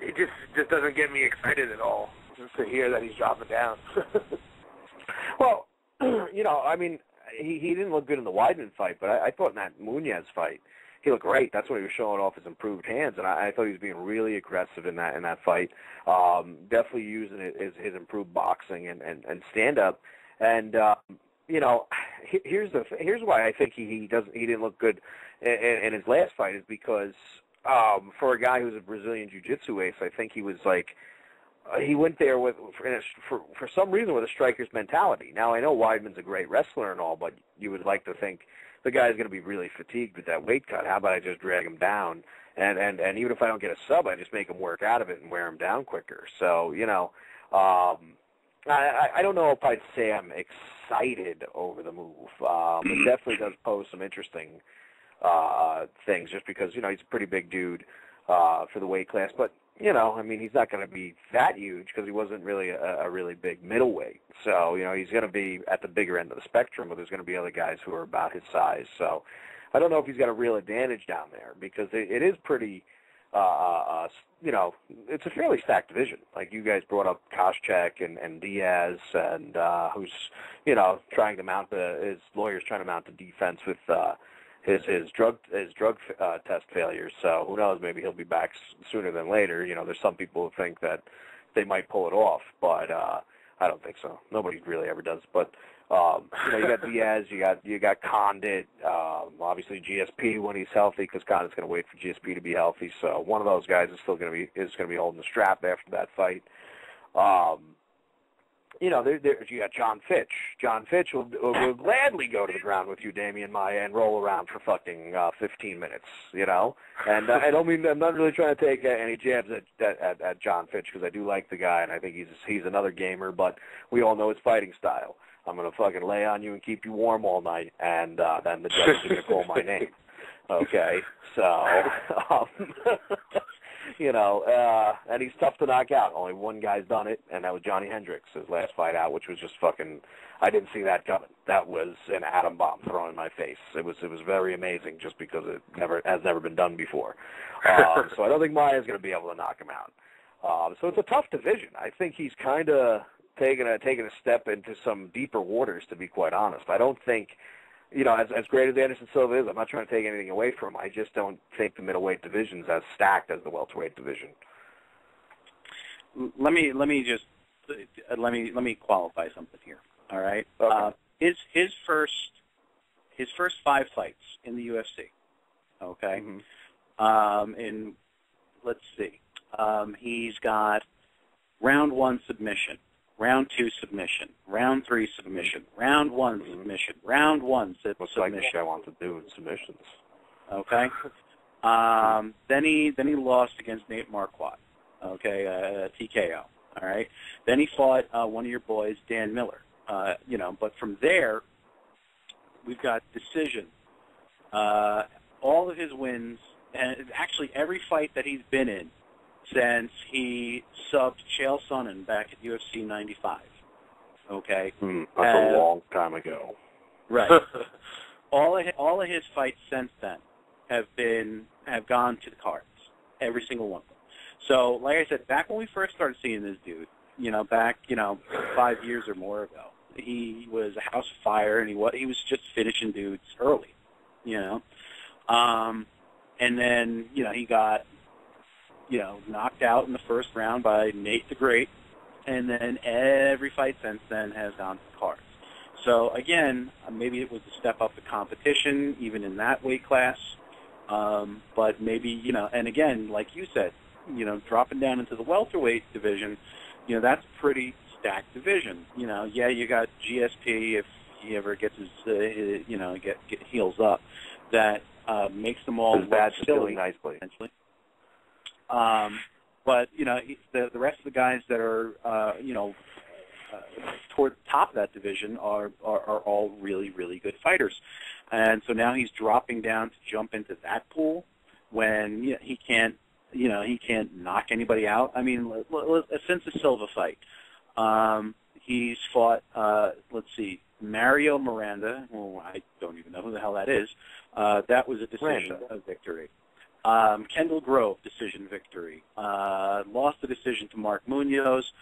it just doesn't get me excited at all just to hear that he's dropping down. Well, I mean, he didn't look good in the Weidman fight, but I thought in that Munoz fight, he looked great. That's when he was showing off his improved hands, and I thought he was being really aggressive in that fight. Definitely using his improved boxing and stand up. And here's why I think he didn't look good in his last fight is because for a guy who's a Brazilian jiu-jitsu ace, I think he was like he went there for some reason with a striker's mentality. Now I know Weidman's a great wrestler and all, but you would like to think the guy's going to be really fatigued with that weight cut. How about I just drag him down? And even if I don't get a sub, I just make him work out of it and wear him down quicker. So, I don't know if I'd say I'm excited over the move. It definitely does pose some interesting things just because, he's a pretty big dude for the weight class. But, I mean, he's not going to be that huge because he wasn't really a really big middleweight. So, he's going to be at the bigger end of the spectrum, but there's going to be other guys who are about his size. So I don't know if he's got a real advantage down there because it is pretty, it's a fairly stacked division. Like you guys brought up Koscheck and Diaz and who's, trying to mount his lawyer's trying to mount the defense with his drug test failures. So who knows? Maybe he'll be back sooner than later. There's some people who think that they might pull it off, but I don't think so. Nobody really ever does. But you got Diaz, you got Condit, obviously GSP when he's healthy, because Condit's going to wait for GSP to be healthy. So one of those guys is still going to be holding the strap after that fight. You got John Fitch. John Fitch will gladly go to the ground with you, Damian Maia, and roll around for fucking 15 minutes, And I'm not really trying to take any jabs at John Fitch because I do like the guy and I think he's another gamer, but we all know his fighting style. I'm going to fucking lay on you and keep you warm all night, and then the judge is going to call my name. Okay, so, and he's tough to knock out. Only one guy's done it, and that was Johnny Hendricks, his last fight out, which was just fucking, I didn't see that coming. That was an atom bomb thrown in my face. It was very amazing just because it has never been done before. So I don't think Maia's going to be able to knock him out. So it's a tough division. I think he's kind of taking a step into some deeper waters, to be quite honest. I don't think, as great as Anderson Silva is, I'm not trying to take anything away from him. I just don't think the middleweight division's as stacked as the welterweight division. Let me qualify something here. All right. Okay. His first 5 fights in the UFC. Okay. Mm-hmm. Let's see. He's got round 1 submission. Round 2 submission, round 3 submission, round 1 submission, round 1 submission. Looks like what I want to do in submissions. Okay. Then he lost against Nate Marquardt. Okay, TKO. All right. Then he fought one of your boys, Dan Miller. But from there, we've got decision. All of his wins, and actually every fight that he's been in since he subbed Chael Sonnen back at UFC 95. Okay? That's a long time ago. Right. all of his fights since then have gone to the cards. Every single one of them. So, like I said, back when we first started seeing this dude, back 5 years or more ago, he was a house of fire, and he was just finishing dudes early, and then he got knocked out in the first round by Nate the Great, and then every fight since then has gone to the cards. So again, maybe it was a step up the competition, even in that weight class, but maybe and again, like you said, dropping down into the welterweight division, that's a pretty stacked division. Yeah, you got GSP if he ever gets his get heels up, that makes them all look silly nicely. Essentially. But the rest of the guys that are toward the top of that division are all really, really good fighters, and so now he's dropping down to jump into that pool when he can't he can't knock anybody out. I mean, since the Silva fight, he's fought, let's see, Mario Miranda, who I don't even know who the hell that is. That was a decision victory. Kendall Grove, decision victory. Lost the decision to Mark Munoz,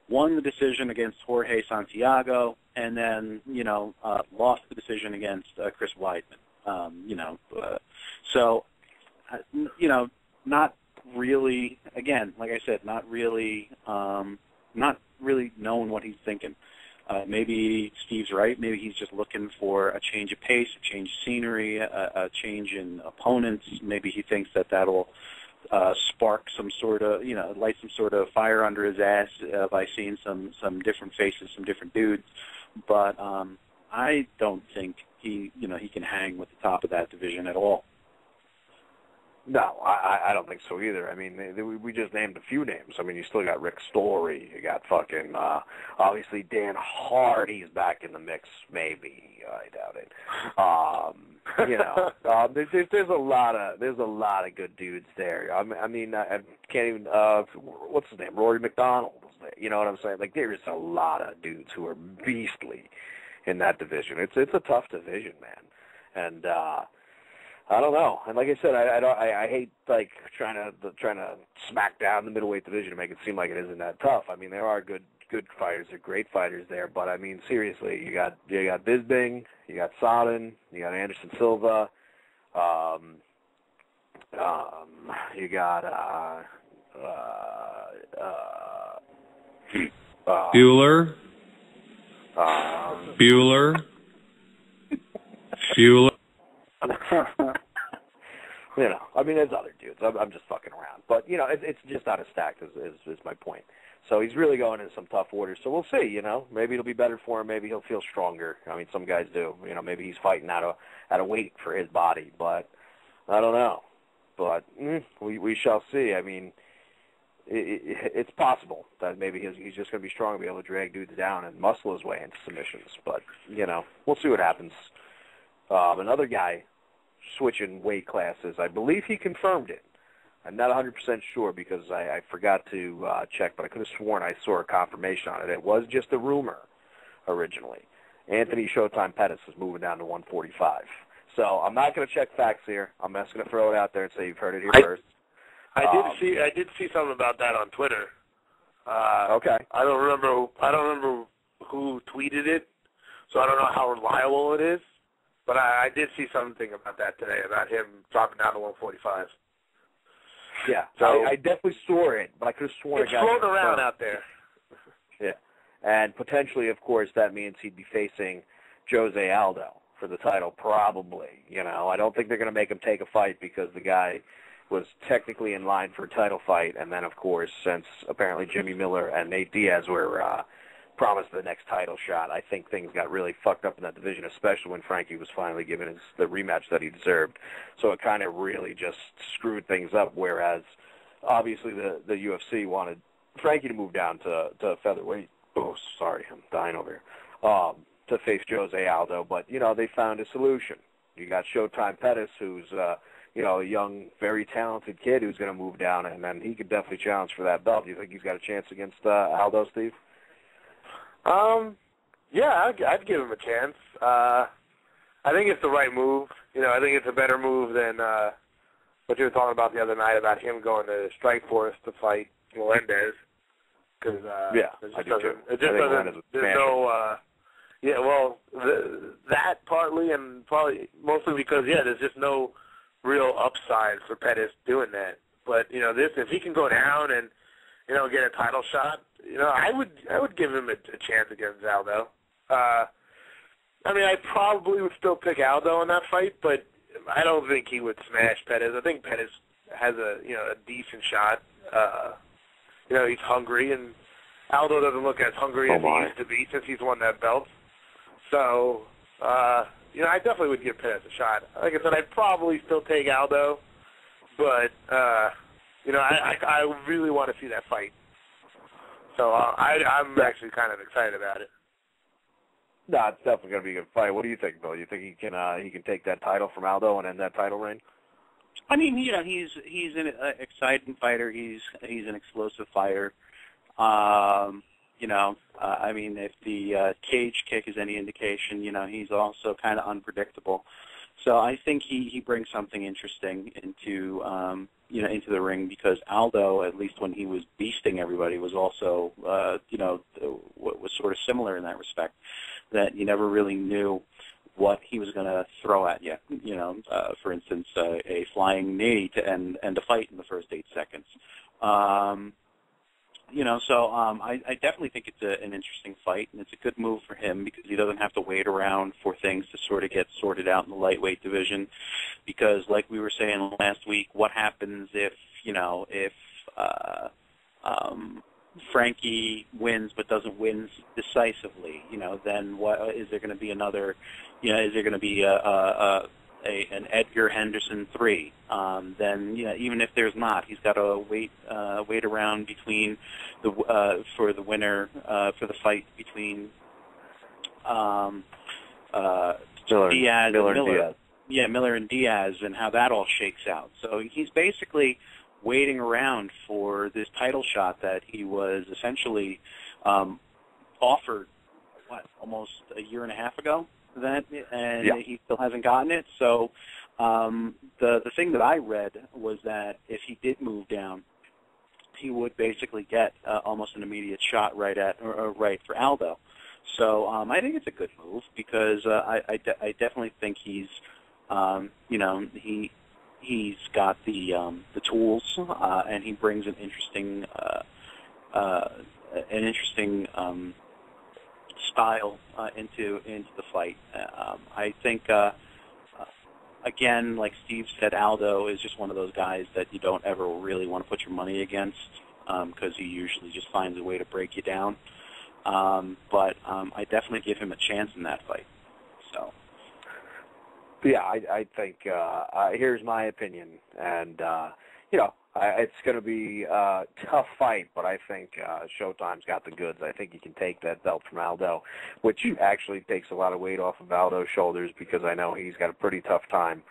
won the decision against Jorge Santiago, and then, lost the decision against Chris Weidman. So, not really, again, like I said, not really knowing what he's thinking. Maybe Steve's right. Maybe he's just looking for a change of pace, a change of scenery, a change in opponents. Maybe he thinks that'll spark some sort of, light some sort of fire under his ass by seeing some different faces, some different dudes. But I don't think he can hang with the top of that division at all. No, I don't think so either. I mean, we just named a few names. I mean, you still got Rick Story. You got fucking, obviously Dan Hardy's back in the mix, maybe. I doubt it. There's a lot of good dudes there. I can't even, what's his name? Rory McDonald was there. You know what I'm saying? Like, there's a lot of dudes who are beastly in that division. It's a tough division, man. And, I don't know, and like I said, I hate like trying to smack down the middleweight division to make it seem like it isn't that tough. I mean, there are good fighters, there are great fighters there, but I mean, seriously, you got Bisping, you got Sodin, you got Anderson Silva, you got Bueller. I mean, there's other dudes. I'm just fucking around. But, it's just not as stacked is my point. So he's really going into some tough orders. So we'll see, Maybe it'll be better for him. Maybe he'll feel stronger. I mean, some guys do. Maybe he's fighting out of weight for his body. But I don't know. But we shall see. I mean, it's possible that maybe he's just going to be strong and be able to drag dudes down and muscle his way into submissions. But, we'll see what happens. Another guy switching weight classes, I believe he confirmed it. I'm not 100% sure because I forgot to check, but I could have sworn I saw a confirmation on it. It was just a rumor originally. Anthony Showtime Pettis is moving down to 145. So I'm not going to check facts here. I'm just going to throw it out there and say you've heard it here first. I did see something about that on Twitter. Okay. I don't remember who tweeted it, so I don't know how reliable it is. But I did see something about that today, about him dropping down to 145. Yeah, so I definitely saw it, but I could have sworn it's floating around out there. Yeah, and potentially, of course, that means he'd be facing Jose Aldo for the title, probably. I don't think they're going to make him take a fight because the guy was technically in line for a title fight, and then, of course, since apparently Jimmy Miller and Nate Diaz were promised the next title shot, I think things got really fucked up in that division, especially when Frankie was finally given the rematch that he deserved. So it kind of really just screwed things up, whereas obviously the UFC wanted Frankie to move down to featherweight. Oh, sorry, I'm dying over here. To face Jose Aldo, but, they found a solution. You got Showtime Pettis, who's, a young, very talented kid who's going to move down, and then he could definitely challenge for that belt. Do you think he's got a chance against Aldo, Steve? Yeah, I'd give him a chance. I think it's the right move. I think it's a better move than what you were talking about the other night about him going to Strikeforce to fight Melendez. Because it just doesn't. There's no. That partly, and probably mostly because there's just no real upside for Pettis doing that. But if he can go down and get a title shot, I would give him a chance against Aldo. I probably would still pick Aldo in that fight, but I don't think he would smash Pettis. I think Pettis has a decent shot. He's hungry, and Aldo doesn't look as hungry as he used to be since he's won that belt. So, I definitely would give Pettis a shot. Like I said, I'd probably still take Aldo, but I really want to see that fight. So I'm actually kind of excited about it. No, it's definitely going to be a good fight. What do you think, Bill? You think he can take that title from Aldo and end that title reign? I mean, he's an exciting fighter. He's an explosive fighter. I mean, if the cage kick is any indication, he's also kind of unpredictable. So I think he brings something interesting into into the ring, because Aldo, at least when he was beasting everybody, was also was sort of similar in that respect, that you never really knew what he was going to throw at you. For instance, a flying knee to end a fight in the first 8 seconds. I definitely think it's an interesting fight, and it's a good move for him because he doesn't have to wait around for things to sort of get sorted out in the lightweight division. Because, like we were saying last week, what happens if Frankie wins but doesn't win decisively? Then what is there going to be another? Is there going to be an Edgar Henderson 3? Then even if there's not, he's got to wait around between for the winner for the fight between Diaz and Miller. Yeah, Miller and Diaz, and how that all shakes out. So he's basically waiting around for this title shot that he was essentially offered almost a year and a half ago. He still hasn't gotten it. So the thing that I read was that if he did move down, he would basically get almost an immediate shot right for Aldo. So I think it's a good move because I definitely think he's he's got the tools and he brings an interesting style into the fight. I think again, like Steve said, Aldo is just one of those guys that you don't ever really want to put your money against because he usually just finds a way to break you down. But I definitely give him a chance in that fight. So. Yeah, I think here's my opinion, and it's going to be a tough fight, but I think Showtime's got the goods. I think he can take that belt from Aldo, which actually takes a lot of weight off of Aldo's shoulders because I know he's got a pretty tough time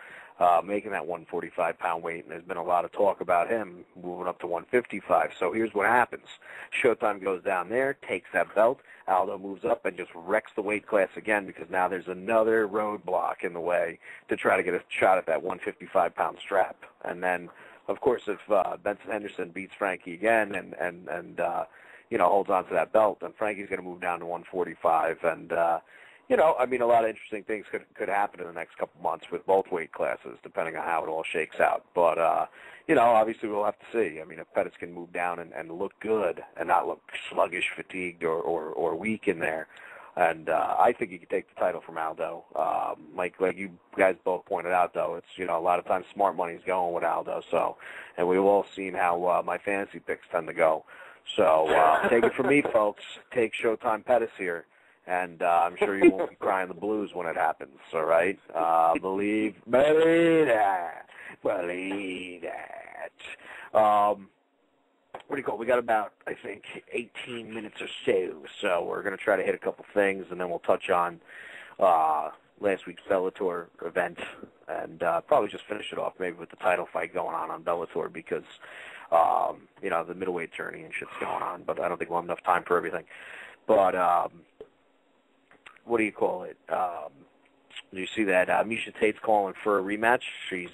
making that 145-pound weight, and there's been a lot of talk about him moving up to 155. So here's what happens. Showtime goes down there, takes that belt. Aldo moves up and just wrecks the weight class again because now there's another roadblock in the way to try to get a shot at that 155-pound strap. And then, of course, if Benson Henderson beats Frankie again and holds on to that belt, then Frankie's going to move down to 145. And, a lot of interesting things could happen in the next couple months with both weight classes, depending on how it all shakes out. But, obviously we'll have to see. I mean, if Pettis can move down and look good and not look sluggish, fatigued, or weak in there, and I think he could take the title from Aldo. Like you guys both pointed out, though, it's, a lot of times smart money's going with Aldo. So, and we've all seen how my fantasy picks tend to go. So take it from me, folks. Take Showtime Pettis here. And I'm sure you won't be crying the blues when it happens, all right? Believe that. Believe that. What do you call it? We got about, I think, 18 minutes or so we're going to try to hit a couple things, and then we'll touch on last week's Bellator event and probably just finish it off maybe with the title fight going on Bellator because, the middleweight tourney and shit's going on, but I don't think we'll have enough time for everything. But, what do you call it? Do you see that Miesha Tate's calling for a rematch? She's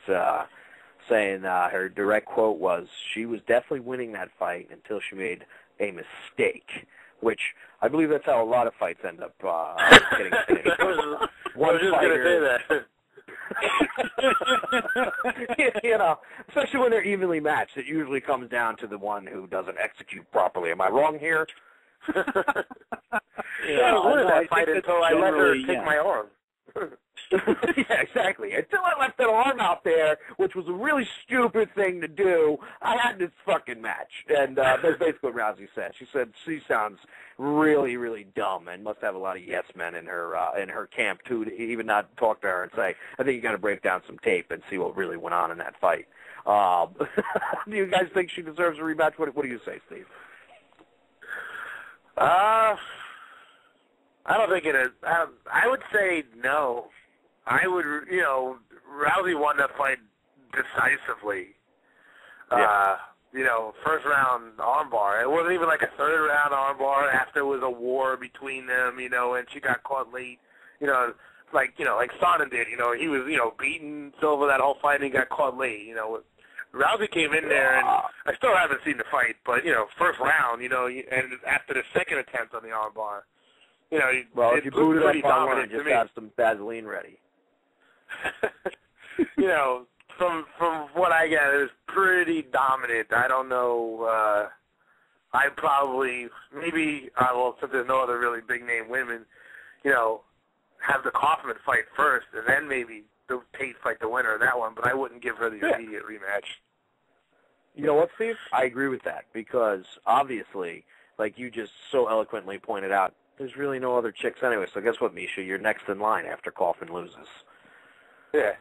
saying her direct quote was, she was definitely winning that fight until she made a mistake, which I believe that's how a lot of fights end up getting finished. I was just going to say that. Especially when they're evenly matched, it usually comes down to the one who doesn't execute properly. Am I wrong here? I was winning that fight until I let her take my arm. Yeah, exactly. Until I left that arm out there, which was a really stupid thing to do, I had this fucking match. And that's basically what Rousey said. She said she sounds really, really dumb and must have a lot of yes men in her camp, too, to even not talk to her and say, I think you got to break down some tape and see what really went on in that fight. Do you guys think she deserves a rematch? What do you say, Steve? I don't think it is. I would say no. I would, Rousey won that fight decisively. Yeah. First round armbar. It wasn't even like a third round armbar after it was a war between them, and she got caught late, like Sonnen did, he was, beating Silva that whole fight and he got caught late, Rousey came in there, and I still haven't seen the fight, but, first round, and after the second attempt on the armbar, well, if you boot it up on one, just have some Vaseline ready. From what I get, it was pretty dominant. I don't know. I probably, maybe, since there's no other really big-name women, have the Kaufman fight first, and then maybe the Tate fight the winner of that one, but I wouldn't give her the immediate rematch. You know what, Steve? I agree with that, because obviously, like you just so eloquently pointed out, there's really no other chicks anyway, so guess what, Misha? You're next in line after Kaufman loses. Yeah.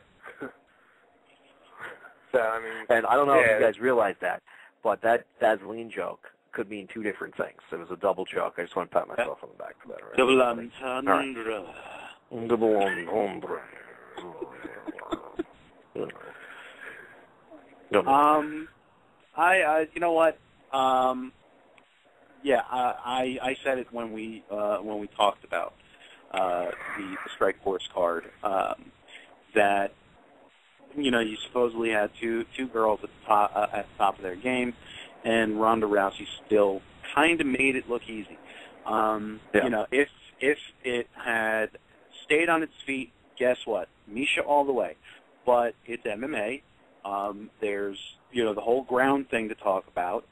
So, and I don't know if you guys realize that, but that Vaseline joke could mean two different things. It was a double joke. I just want to pat myself on the back for that. Right? Double entendre. Double entendre. You know what? I said it when we talked about the Strike Force card that you supposedly had two girls at the top of their game, and Ronda Rousey still kind of made it look easy. If it had stayed on its feet, guess what? Misha all the way. But it's MMA. There's the whole ground thing to talk about,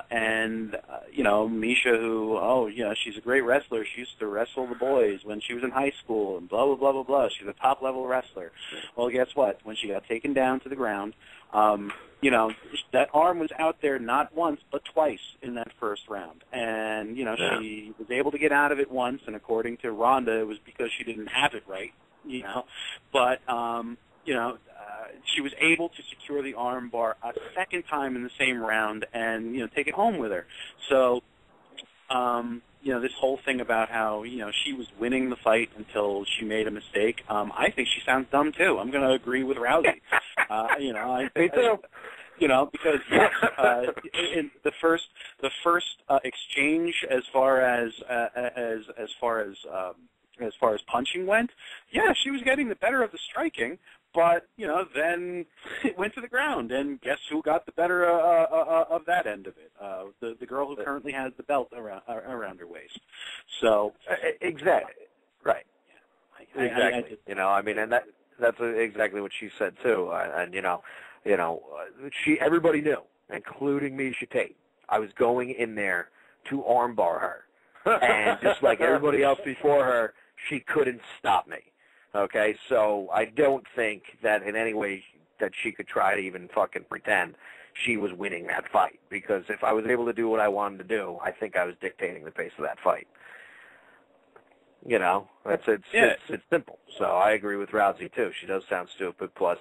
and Misha, who she's a great wrestler. She used to wrestle the boys when she was in high school, and blah blah blah blah blah. She's a top level wrestler. Well, guess what? When she got taken down to the ground, that arm was out there not once but twice in that first round, and she was able to get out of it once, and according to Ronda, it was because she didn't have it right, but she was able to secure the arm bar a second time in the same round and, take it home with her. So, this whole thing about how, she was winning the fight until she made a mistake, I think she sounds dumb, too. I'm going to agree with Rousey. Me too. Because in the first exchange as far as punching went, she was getting the better of the striking. But, then it went to the ground, and guess who got the better of that end of it? The girl who currently has the belt around her waist. So exactly. Right. Exactly. And that's exactly what she said, too. Everybody knew, including Misha Tate. I was going in there to armbar her. And just like everybody else before her, she couldn't stop me. Okay, so I don't think that in any way that she could try to even fucking pretend she was winning that fight. Because if I was able to do what I wanted to do, I think I was dictating the pace of that fight. It's simple. So I agree with Rousey too. She does sound stupid. Plus,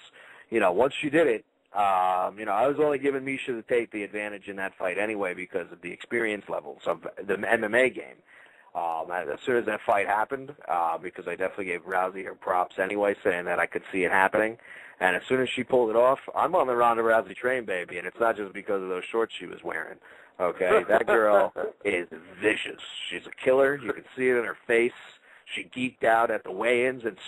once she did it, I was only giving Misha Tate the advantage in that fight anyway because of the experience levels of the MMA game. As soon as that fight happened, because I definitely gave Rousey her props anyway, saying that I could see it happening. And as soon as she pulled it off, I'm on the Ronda Rousey train, baby, and it's not just because of those shorts she was wearing. Okay, that girl is vicious. She's a killer. You can see it in her face. She geeked out at the weigh-ins and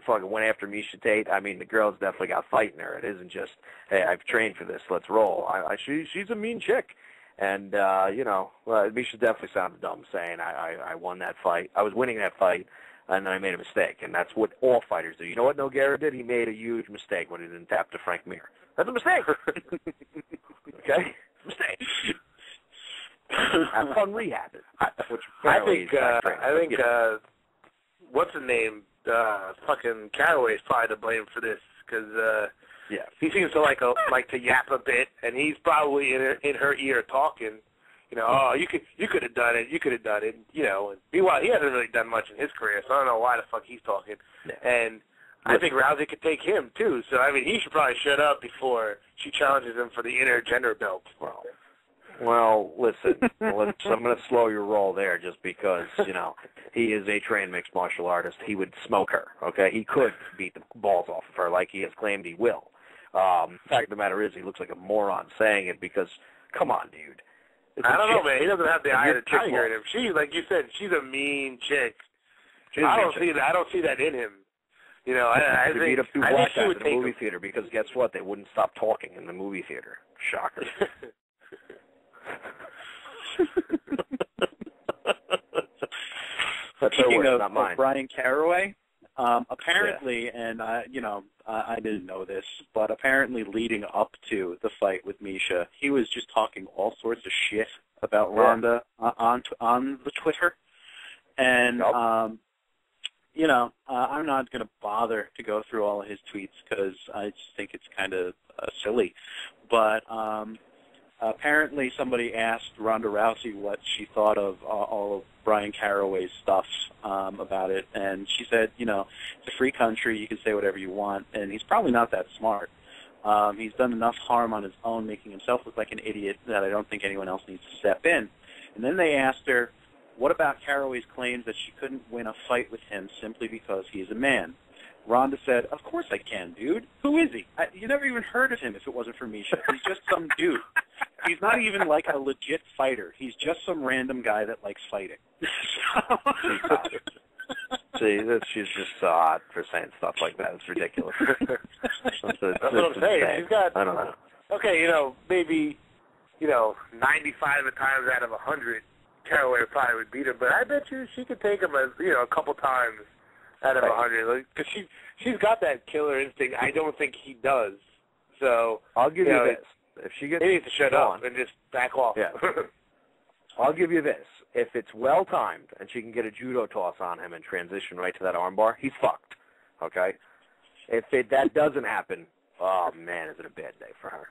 fucking went after Misha Tate. I mean, the girl's definitely got fight in her. It isn't just, hey, I've trained for this, let's roll. She's a mean chick. And, Misha definitely sounded dumb saying I won that fight. I was winning that fight, and then I made a mistake. And that's what all fighters do. You know what Nogueira did? He made a huge mistake when he didn't tap to Frank Mir. That's a mistake. Okay? It's a mistake. Have fun rehabbing. I think what's his name? Fucking Caraway's probably to blame for this because he seems to like to yap a bit, and he's probably in her ear talking. You could have done it. You could have done it. And meanwhile, he hasn't really done much in his career, so I don't know why the fuck he's talking. Yeah. And I think Rousey could take him too. So I mean, he should probably shut up before she challenges him for the intergender belt. Well, listen, I'm going to slow your roll there just because, he is a trained mixed martial artist. He would smoke her, okay? He could beat the balls off of her like he has claimed he will, Fact of the matter is, he looks like a moron saying it because, come on, dude. I don't know, man. He doesn't have the eye of the chick tiger in him. She, like you said, she's a mean chick. I don't see that in him. You know, I think beat up two I black think she guys would in the take movie him. theater because guess what? They wouldn't stop talking in the movie theater. Shocker. That's her Speaking word, of not mine. Brian Caraway, apparently, and I didn't know this, but apparently leading up to the fight with Misha, he was just talking all sorts of shit about Ronda on the Twitter, and I'm not going to bother to go through all of his tweets because I just think it's kind of silly, but apparently somebody asked Ronda Rousey what she thought of all of Brian Caraway's stuff about it, and she said, it's a free country, you can say whatever you want, and he's probably not that smart. He's done enough harm on his own, making himself look like an idiot, that I don't think anyone else needs to step in. And then they asked her, what about Caraway's claims that she couldn't win a fight with him simply because he is a man? Ronda said, of course I can, dude. Who is he? You never even heard of him if it wasn't for Misha. He's just some dude. He's not even like a legit fighter. He's just some random guy that likes fighting. See, she's just so hot for saying stuff like that. It's ridiculous. That's what I'm saying. She's got, I don't know. Okay, maybe, 95 times out of 100, Caraway probably would beat him, but I bet you she could take him a couple times out of 100, because she's got that killer instinct. I don't think he does. So I'll give you this: if she gets, he needs to shut up and just back off. Yeah. I'll give you this: if it's well timed and she can get a judo toss on him and transition right to that armbar, he's fucked. Okay. If that doesn't happen, oh man, is it a bad day for her?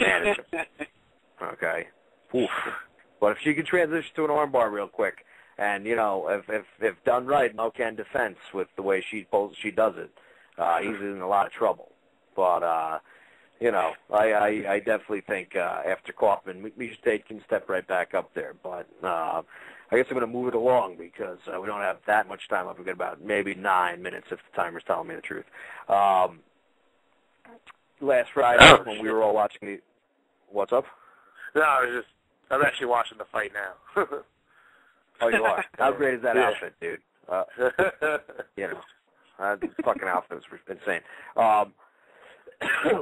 Man, is it? Okay. Oof. But if she can transition to an armbar real quick, and if done right, no-can defense with the way she does it, he's in a lot of trouble. But I definitely think after Kaufman, Misha Tate can step right back up there. But I guess I'm going to move it along because we don't have that much time left. We've got about maybe 9 minutes if the timer's telling me the truth. Last Friday when we were all watching what's up? No, I'm actually watching the fight now. Oh, you are? How great is that outfit, dude? The fucking outfit was insane.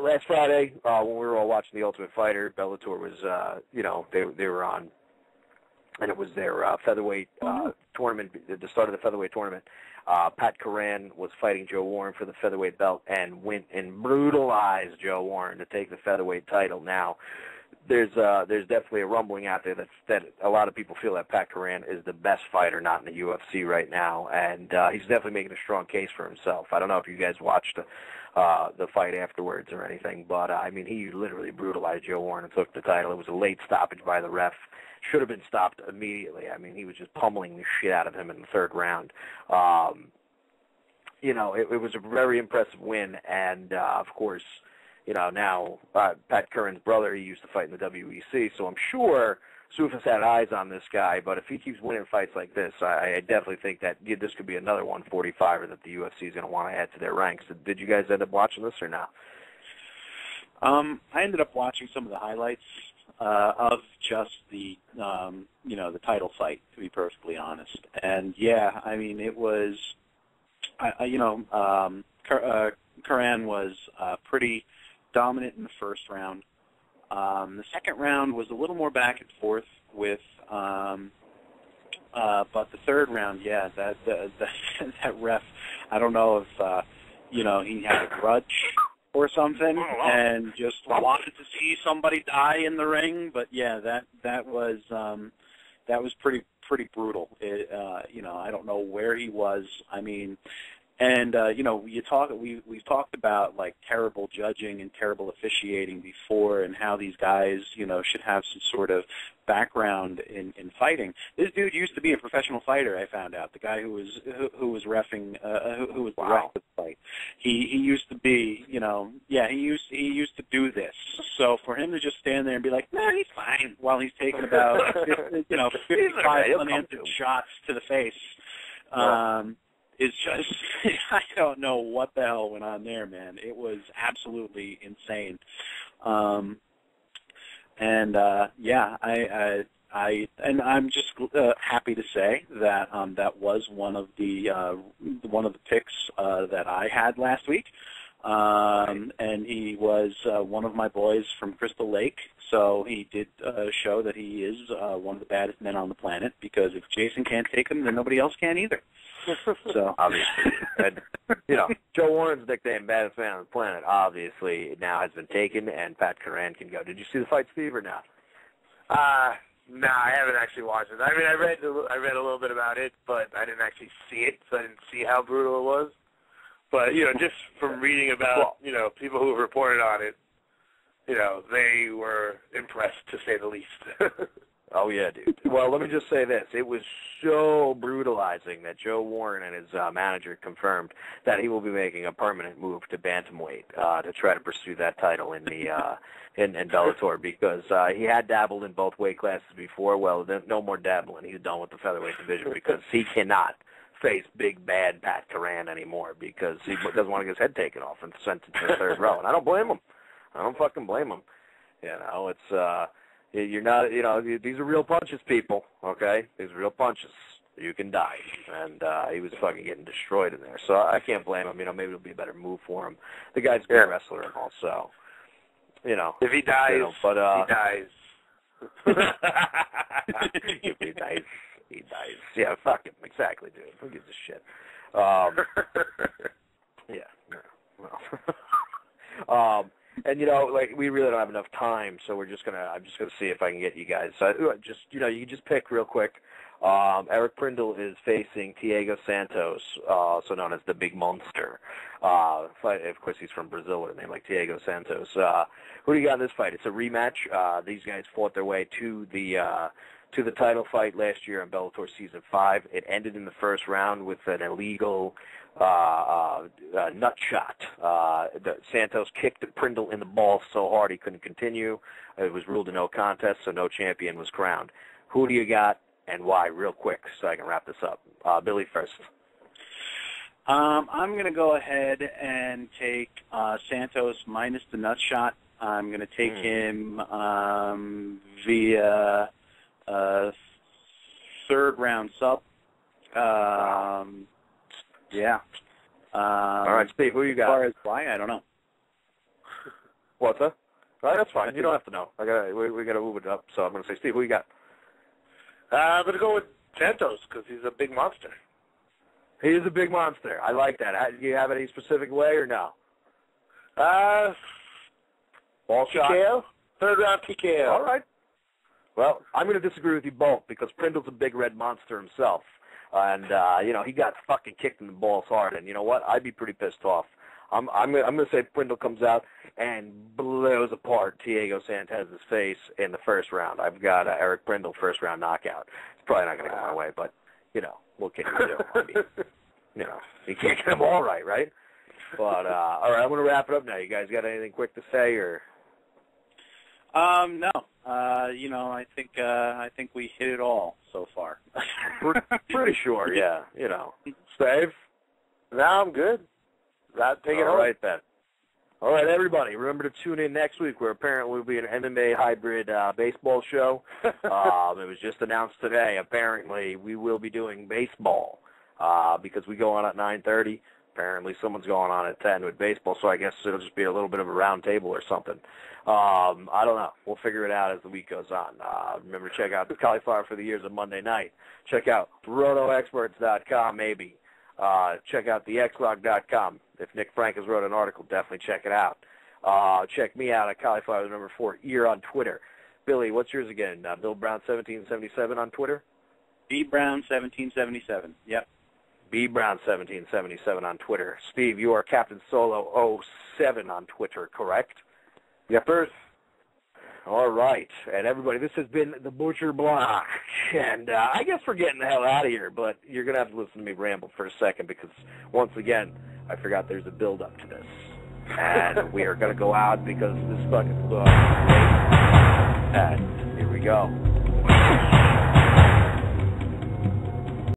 Last Friday, when we were all watching The Ultimate Fighter, Bellator was, they were on, and it was their featherweight tournament, the start of the featherweight tournament. Pat Curran was fighting Joe Warren for the featherweight belt and went and brutalized Joe Warren to take the featherweight title. Now, there's definitely a rumbling out there that a lot of people feel that Pat Curran is the best fighter not in the UFC right now, and he's definitely making a strong case for himself. I don't know if you guys watched the fight afterwards or anything, but he literally brutalized Joe Warren and took the title. It was a late stoppage by the ref. Should have been stopped immediately. He was just pummeling the shit out of him in the third round. It was a very impressive win, and of course, now Pat Curran's brother, he used to fight in the WEC, so I'm sure Sufis had eyes on this guy, but if he keeps winning fights like this, I definitely think that this could be another 145er that the UFC is going to want to add to their ranks. Did you guys end up watching this or no? I ended up watching some of the highlights of just the title fight, to be perfectly honest. And yeah, it was, Curran was pretty dominant in the first round. The second round was a little more back and forth with, but the third round, yeah, that ref, I don't know if he had a grudge or something and just wanted to see somebody die in the ring. But yeah, that was pretty brutal. I don't know where he was. And we've talked about like terrible judging and terrible officiating before, and how these guys should have some sort of background in fighting. This dude used to be a professional fighter. I found out, the guy who was reffing, who was the ref of the fight. He used to be, he used to do this. So for him to just stand there and be like, nah, he's fine, while he's taking about 55 unanswered shots to the face. is just, I don't know what the hell went on there, man. It was absolutely insane. I'm just happy to say that that was one of the picks that I had last week. And he was one of my boys from Crystal Lake, so he did show that he is one of the baddest men on the planet, because if Jason can't take him, then nobody else can either. So obviously, and, Joe Warren's nickname, baddest man on the planet, obviously now has been taken, and Pat Curran can go. Did you see the fight, Steve, or no? No, I haven't actually watched it. I mean, I read a little bit about it, but I didn't actually see it, so I didn't see how brutal it was. But, just from reading about, people who have reported on it, they were impressed, to say the least. Oh, yeah, dude. Well, let me just say this. It was so brutalizing that Joe Warren and his manager confirmed that he will be making a permanent move to bantamweight to try to pursue that title in the in Bellator, because he had dabbled in both weight classes before. Well, no more dabbling. He's done with the featherweight division, because he cannot face big, bad Pat Curran anymore, because he doesn't want to get his head taken off and sent to the third row. And I don't blame him. I don't fucking blame him. It's... You're not, these are real punches, people, okay? These are real punches. You can die. And he was fucking getting destroyed in there. So I can't blame him. Maybe it'll be a better move for him. The guy's a good wrestler and all, so, If he dies, he dies. If he dies, he dies. Yeah, fuck him. Exactly, dude. Who gives a shit? And we really don't have enough time, so I'm just gonna see if I can get you guys. You can just pick real quick. Eric Prindle is facing Thiago Santos, also known as the Big Monster. Of course, he's from Brazil with a name like Thiago Santos. Who do you got in this fight? It's a rematch. These guys fought their way to the title fight last year in Bellator Season 5. It ended in the first round with an illegal nut shot. Santos kicked Prindle in the balls so hard he couldn't continue. It was ruled a no contest, so no champion was crowned. Who do you got, and why, real quick, so I can wrap this up? Billy first. I'm going to go ahead and take Santos minus the nut shot. I'm going to take him via third round sub. Yeah. All right, Steve, who you got? As far as why, I don't know. What's that? All right, that's fine. You don't have to know. We got to move it up, so I'm going to say, Steve, who you got? I'm going to go with Santos, because he's a big monster. He is a big monster. I like that. Do you have any specific way or no? Ball shot? TKO? Third round TKO. All right. Well, I'm going to disagree with you both, because Prindle's a big red monster himself. And, he got fucking kicked in the balls hard. And you know what? I'd be pretty pissed off. I'm going to say Prindle comes out and blows apart Thiago Santos's face in the first round. I've got Eric Prindle first round knockout. It's probably not going to go my way, but, what can you do? I mean, you can't get them all right? But, all right, I'm going to wrap it up now. You guys got anything quick to say, or? No. I think we hit it all so far. Pretty sure, yeah. Steve? No, I'm good. Take it all right, then. All right, everybody, remember to tune in next week, where apparently will be an MMA hybrid baseball show. It was just announced today. Apparently, we will be doing baseball because we go on at 9:30. Apparently, someone's going on at 10 with baseball, so I guess it'll just be a little bit of a round table or something. I don't know. We'll figure it out as the week goes on. Remember to check out the Cauliflower for the Years on Monday night. Check out rotoexperts.com, maybe. Check out thexlog.com. If Nick Frank has wrote an article, definitely check it out. Check me out at Cauliflower number 4 ear on Twitter. Billy, what's yours again? BillBrown1777 on Twitter? BBrown1777. Yep. BBrown1777 on Twitter. Steve, you are Captain Solo 07 on Twitter, correct? Yep, Earth. All right. And everybody, this has been the Butcher Block. And I guess we're getting the hell out of here, but you're going to have to listen to me ramble for a second, because once again, I forgot there's a build-up to this. And we are going to go out because this fucking book. And here we go.